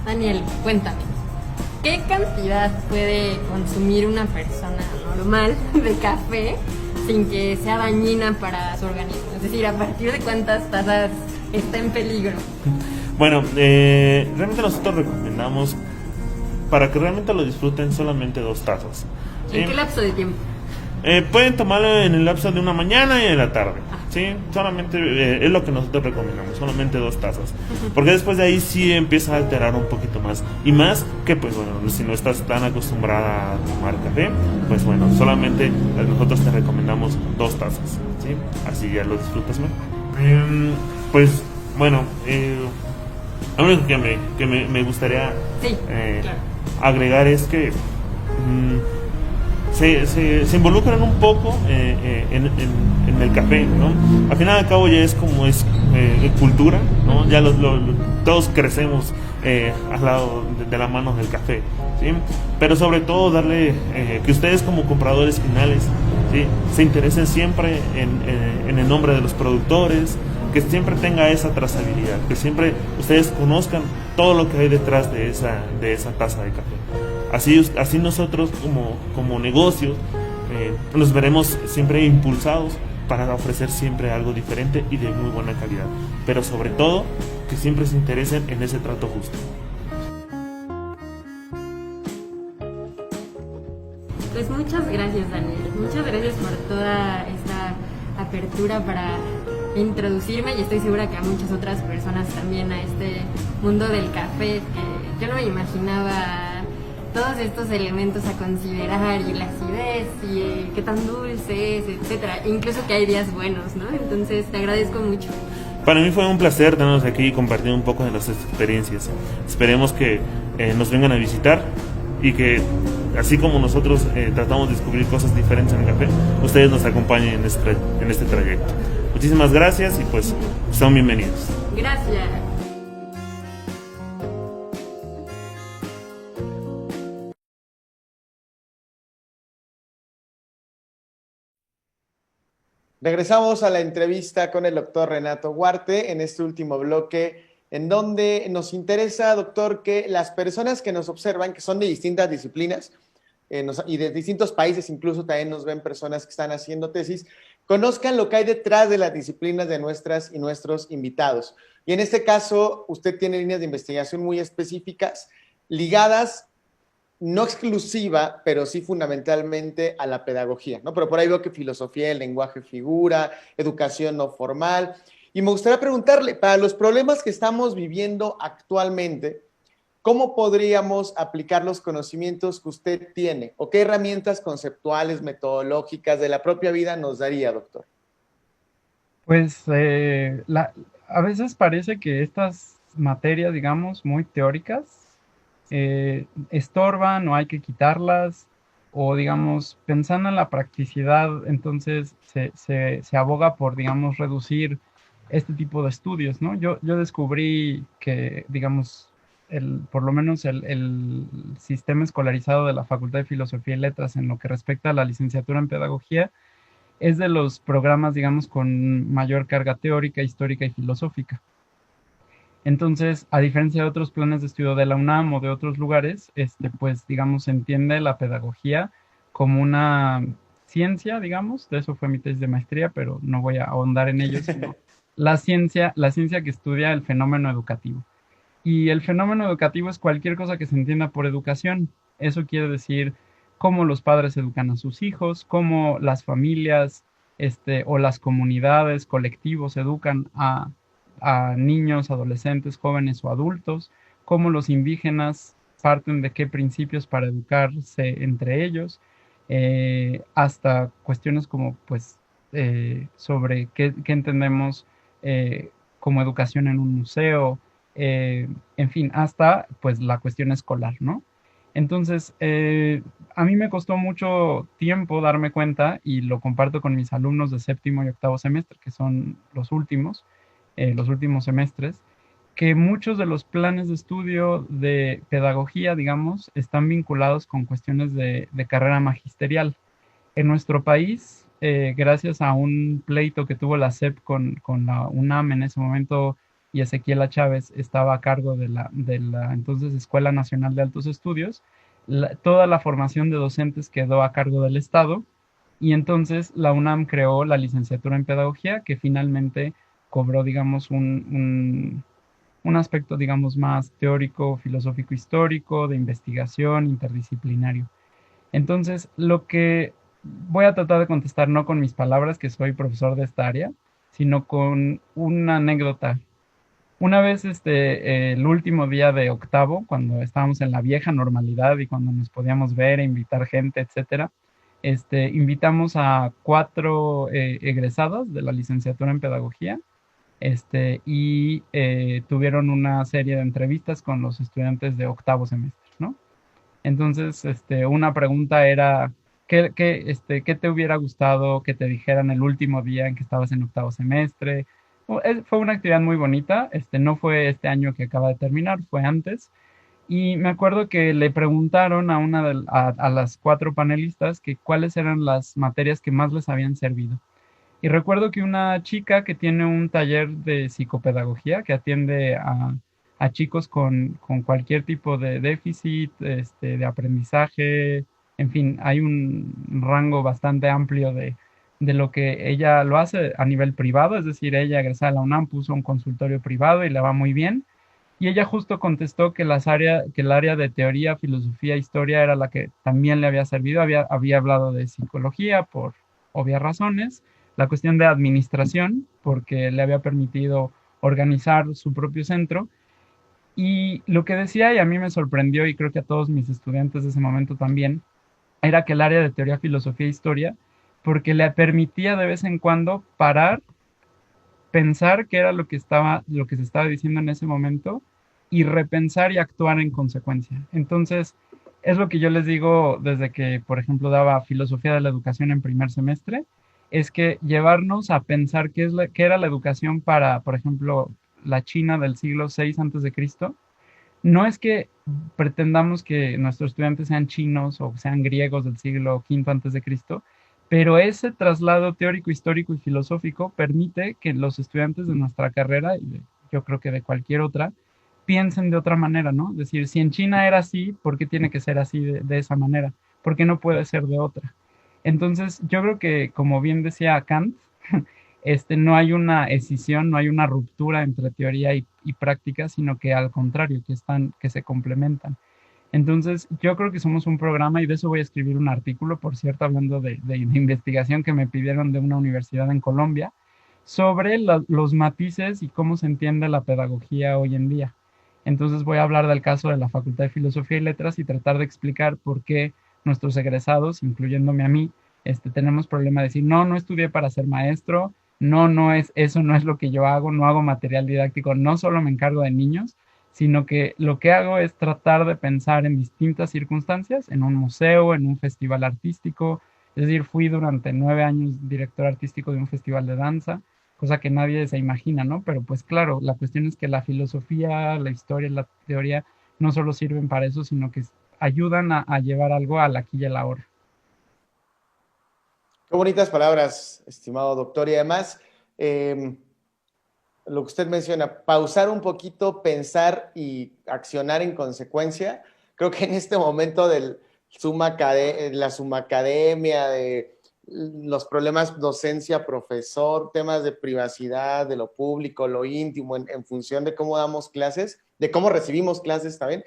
Daniel, cuéntame, ¿qué cantidad puede consumir una persona normal de café sin que sea dañina para su organismo? Es decir, ¿a partir de cuántas tazas está en peligro? Bueno, realmente nosotros recomendamos, para que realmente lo disfruten, solamente 2 tazas. ¿En qué lapso de tiempo? Pueden tomarlo en el lapso de una mañana y en la tarde, ¿sí? Solamente es lo que nosotros recomendamos, solamente 2 tazas. Porque después de ahí sí empieza a alterar un poquito más. Y más que, pues bueno, si no estás tan acostumbrada a tomar café, pues bueno, solamente nosotros te recomendamos 2 tazas, ¿sí? Así ya lo disfrutas más. Pues bueno, lo único que me gustaría claro, agregar es que se involucran un poco en el café, ¿no? Al final y al cabo ya es como es cultura, ¿no? Ya todos crecemos al lado de la mano del café, ¿sí? Pero sobre todo darle que ustedes como compradores finales, ¿sí?, se interesen siempre en el nombre de los productores, que siempre tenga esa trazabilidad, que siempre ustedes conozcan todo lo que hay detrás de esa taza de café. Así nosotros como negocios nos veremos siempre impulsados para ofrecer siempre algo diferente y de muy buena calidad, pero sobre todo que siempre se interesen en ese trato justo. Pues muchas gracias, Daniel. Muchas gracias por toda esta apertura para introducirme, y estoy segura que a muchas otras personas también, a este mundo del café, que yo no me imaginaba todos estos elementos a considerar, y la acidez, y qué tan dulce es, etcétera, incluso que hay días buenos, ¿no? Entonces te agradezco mucho. Para mí fue un placer tenernos aquí y compartir un poco de nuestras experiencias. Esperemos que nos vengan a visitar y que, así como nosotros tratamos de descubrir cosas diferentes en el café, ustedes nos acompañen en este trayecto. Muchísimas gracias y pues son bienvenidos. Gracias. Regresamos a la entrevista con el doctor Renato Huarte en este último bloque, en donde nos interesa, doctor, que las personas que nos observan, que son de distintas disciplinas y de distintos países, incluso también nos ven personas que están haciendo tesis, conozcan lo que hay detrás de las disciplinas de nuestras y nuestros invitados. Y en este caso, usted tiene líneas de investigación muy específicas, ligadas, no exclusiva, pero sí fundamentalmente a la pedagogía, ¿no? Pero por ahí veo que filosofía del lenguaje figura, educación no formal. Y me gustaría preguntarle, para los problemas que estamos viviendo actualmente, ¿cómo podríamos aplicar los conocimientos que usted tiene? ¿O qué herramientas conceptuales, metodológicas de la propia vida nos daría, doctor? Pues a veces parece que estas materias, digamos, muy teóricas, estorban o hay que quitarlas, o digamos, pensando en la practicidad, entonces se aboga por, digamos, reducir este tipo de estudios, ¿no? Yo descubrí que, digamos, por lo menos el sistema escolarizado de la Facultad de Filosofía y Letras en lo que respecta a la licenciatura en Pedagogía es de los programas, digamos, con mayor carga teórica, histórica y filosófica. Entonces, a diferencia de otros planes de estudio de la UNAM o de otros lugares, pues, digamos, se entiende la pedagogía como una ciencia, digamos, de eso fue mi tesis de maestría, pero no voy a ahondar en ello, sino la ciencia que estudia el fenómeno educativo. Y el fenómeno educativo es cualquier cosa que se entienda por educación. Eso quiere decir cómo los padres educan a sus hijos, cómo las familias o las comunidades, colectivos educan a niños, adolescentes, jóvenes o adultos, cómo los indígenas parten de qué principios para educarse entre ellos, hasta cuestiones como, pues, sobre qué entendemos como educación en un museo, en fin, hasta, pues, la cuestión escolar, ¿no? Entonces, a mí me costó mucho tiempo darme cuenta, y lo comparto con mis alumnos de 7º y 8º semestre, que son los últimos semestres, que muchos de los planes de estudio de pedagogía, digamos, están vinculados con cuestiones de carrera magisterial. En nuestro país, gracias a un pleito que tuvo la SEP con la UNAM en ese momento y Ezequiela Chávez estaba a cargo de la entonces Escuela Nacional de Altos Estudios. Toda la formación de docentes quedó a cargo del Estado y entonces la UNAM creó la licenciatura en Pedagogía, que finalmente cobró, digamos, un aspecto, digamos, más teórico, filosófico, histórico, de investigación, interdisciplinario. Entonces, lo que voy a tratar de contestar no con mis palabras, que soy profesor de esta área, sino con una anécdota. Una vez, el último día de octavo, cuando estábamos en la vieja normalidad y cuando nos podíamos ver e invitar gente, etcétera, invitamos a 4 egresadas de la licenciatura en Pedagogía, y tuvieron una serie de entrevistas con los estudiantes de octavo semestre, ¿no? Entonces, una pregunta era, ¿qué te hubiera gustado que te dijeran el último día en que estabas en octavo semestre? Fue una actividad muy bonita, no fue este año que acaba de terminar, fue antes. Y me acuerdo que le preguntaron a las 4 panelistas que cuáles eran las materias que más les habían servido. Y recuerdo que una chica que tiene un taller de psicopedagogía, que atiende a chicos con cualquier tipo de déficit, de aprendizaje, en fin, hay un rango bastante amplio de lo que ella lo hace a nivel privado, es decir, ella egresada a la UNAM puso un consultorio privado y le va muy bien. Y ella justo contestó que el área de teoría, filosofía, historia era la que también le había servido. Había hablado de psicología por obvias razones, la cuestión de administración, porque le había permitido organizar su propio centro. Y lo que decía, y a mí me sorprendió, y creo que a todos mis estudiantes de ese momento también, era que el área de teoría, filosofía e historia, porque le permitía de vez en cuando parar, pensar qué era lo que se estaba diciendo en ese momento y repensar y actuar en consecuencia. Entonces, es lo que yo les digo desde que, por ejemplo, daba filosofía de la educación en primer semestre, es que llevarnos a pensar qué era la educación para, por ejemplo, la China del siglo VI antes de Cristo. No es que pretendamos que nuestros estudiantes sean chinos o sean griegos del siglo V antes de Cristo, pero ese traslado teórico, histórico y filosófico permite que los estudiantes de nuestra carrera, y yo creo que de cualquier otra, piensen de otra manera, ¿no? Es decir, si en China era así, ¿por qué tiene que ser así de esa manera? ¿Por qué no puede ser de otra? Entonces, yo creo que, como bien decía Kant, no hay una escisión, no hay una ruptura entre teoría y práctica, sino que al contrario, que se complementan. Entonces, yo creo que somos un programa, y de eso voy a escribir un artículo, por cierto, hablando de investigación que me pidieron de una universidad en Colombia, sobre los matices y cómo se entiende la pedagogía hoy en día. Entonces voy a hablar del caso de la Facultad de Filosofía y Letras y tratar de explicar por qué nuestros egresados, incluyéndome a mí, tenemos problema de decir, no estudié para ser maestro, eso no es lo que yo hago, no hago material didáctico, no solo me encargo de niños, sino que lo que hago es tratar de pensar en distintas circunstancias, en un museo, en un festival artístico. Es decir, fui durante 9 años director artístico de un festival de danza, cosa que nadie se imagina, ¿no? Pero pues claro, la cuestión es que la filosofía, la historia, la teoría no solo sirven para eso, sino que ayudan a llevar algo al aquí y a la ahora. Qué bonitas palabras, estimado doctor. Y además, lo que usted menciona, pausar un poquito, pensar y accionar en consecuencia. Creo que en este momento de la sumacademia, de los problemas docencia-profesor, temas de privacidad, de lo público, lo íntimo, en función de cómo damos clases, de cómo recibimos clases también,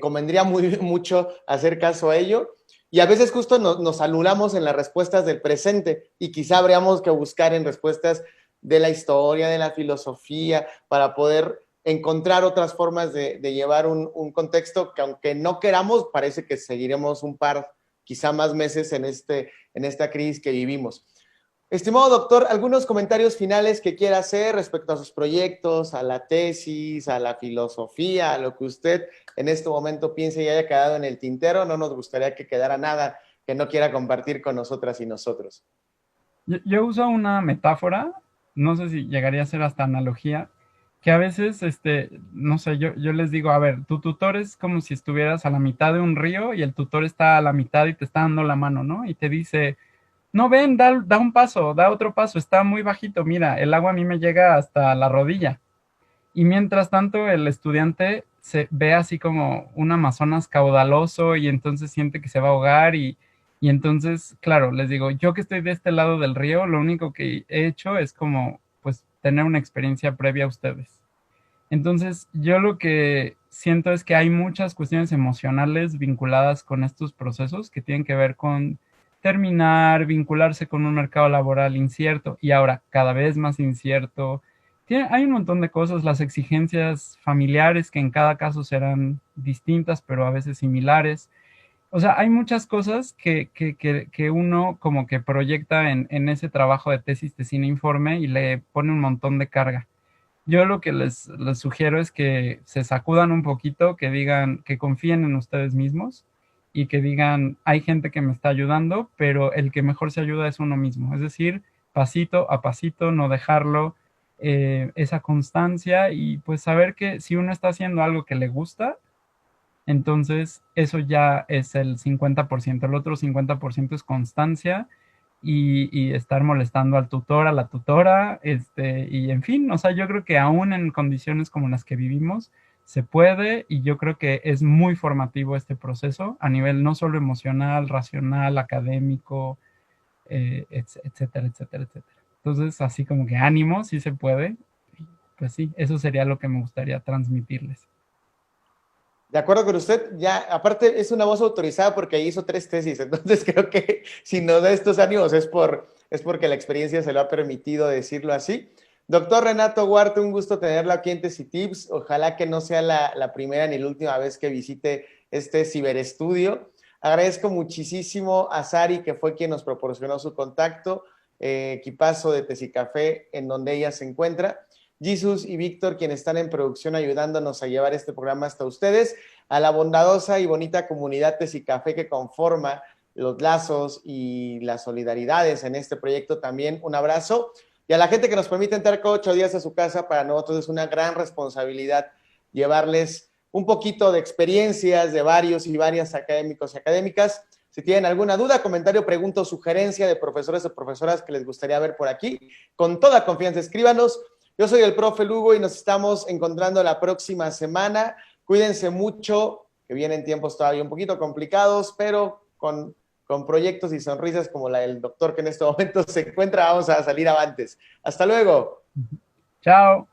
convendría mucho hacer caso a ello. Y a veces justo nos anulamos en las respuestas del presente y quizá habríamos que buscar en respuestas de la historia, de la filosofía, para poder encontrar otras formas de llevar un contexto que, aunque no queramos, parece que seguiremos un par, quizá más meses en esta crisis que vivimos. Estimado doctor, ¿algunos comentarios finales que quiera hacer respecto a sus proyectos, a la tesis, a la filosofía, a lo que usted en este momento piense y haya quedado en el tintero? No nos gustaría que quedara nada que no quiera compartir con nosotras y nosotros. Yo uso una metáfora, no sé si llegaría a ser hasta analogía, que a veces, no sé, yo les digo, a ver, tu tutor es como si estuvieras a la mitad de un río y el tutor está a la mitad y te está dando la mano, ¿no? Y te dice, no, ven, da un paso, da otro paso, está muy bajito, mira, el agua a mí me llega hasta la rodilla. Y mientras tanto, el estudiante se ve así como un Amazonas caudaloso y entonces siente que se va a ahogar y entonces, claro, les digo, yo que estoy de este lado del río, lo único que he hecho es como, pues, tener una experiencia previa a ustedes. Entonces, yo lo que siento es que hay muchas cuestiones emocionales vinculadas con estos procesos que tienen que ver con terminar, vincularse con un mercado laboral incierto y ahora cada vez más incierto. Hay un montón de cosas, las exigencias familiares que en cada caso serán distintas, pero a veces similares. O sea, hay muchas cosas que uno como que proyecta en ese trabajo de tesis, tesina, informe y le pone un montón de carga. Yo lo que les sugiero es que se sacudan un poquito, que digan, que confíen en ustedes mismos y que digan, hay gente que me está ayudando, pero el que mejor se ayuda es uno mismo. Es decir, pasito a pasito, no dejarlo, esa constancia y pues saber que si uno está haciendo algo que le gusta, entonces eso ya es el 50%. El otro 50% es constancia y estar molestando al tutor, a la tutora, y en fin, o sea, yo creo que aún en condiciones como las que vivimos, se puede y yo creo que es muy formativo este proceso a nivel no solo emocional, racional, académico, etcétera, etcétera, etcétera. Entonces, así como que ánimo, sí se puede. Pues sí, eso sería lo que me gustaría transmitirles. De acuerdo con usted, ya, aparte es una voz autorizada porque ahí hizo 3 tesis, entonces creo que si nos da estos ánimos es porque la experiencia se lo ha permitido decirlo así. Doctor Renato Guarte, un gusto tenerlo aquí en TesiTips. Ojalá que no sea la primera ni la última vez que visite este ciberestudio. Agradezco muchísimo a Sari, que fue quien nos proporcionó su contacto, equipazo de Tesicafé, en donde ella se encuentra. Jesus y Víctor, quienes están en producción ayudándonos a llevar este programa hasta ustedes, a la bondadosa y bonita comunidad Tesicafé que conforma los lazos y las solidaridades en este proyecto también, un abrazo. Y a la gente que nos permite entrar cada 8 días a su casa, para nosotros es una gran responsabilidad llevarles un poquito de experiencias de varios y varias académicos y académicas. Si tienen alguna duda, comentario, pregunta o sugerencia de profesores o profesoras que les gustaría ver por aquí, con toda confianza escríbanos. Yo soy el profe Lugo y nos estamos encontrando la próxima semana. Cuídense mucho, que vienen tiempos todavía un poquito complicados, pero con proyectos y sonrisas como la del doctor que en este momento se encuentra, vamos a salir avantes. Hasta luego. Chao.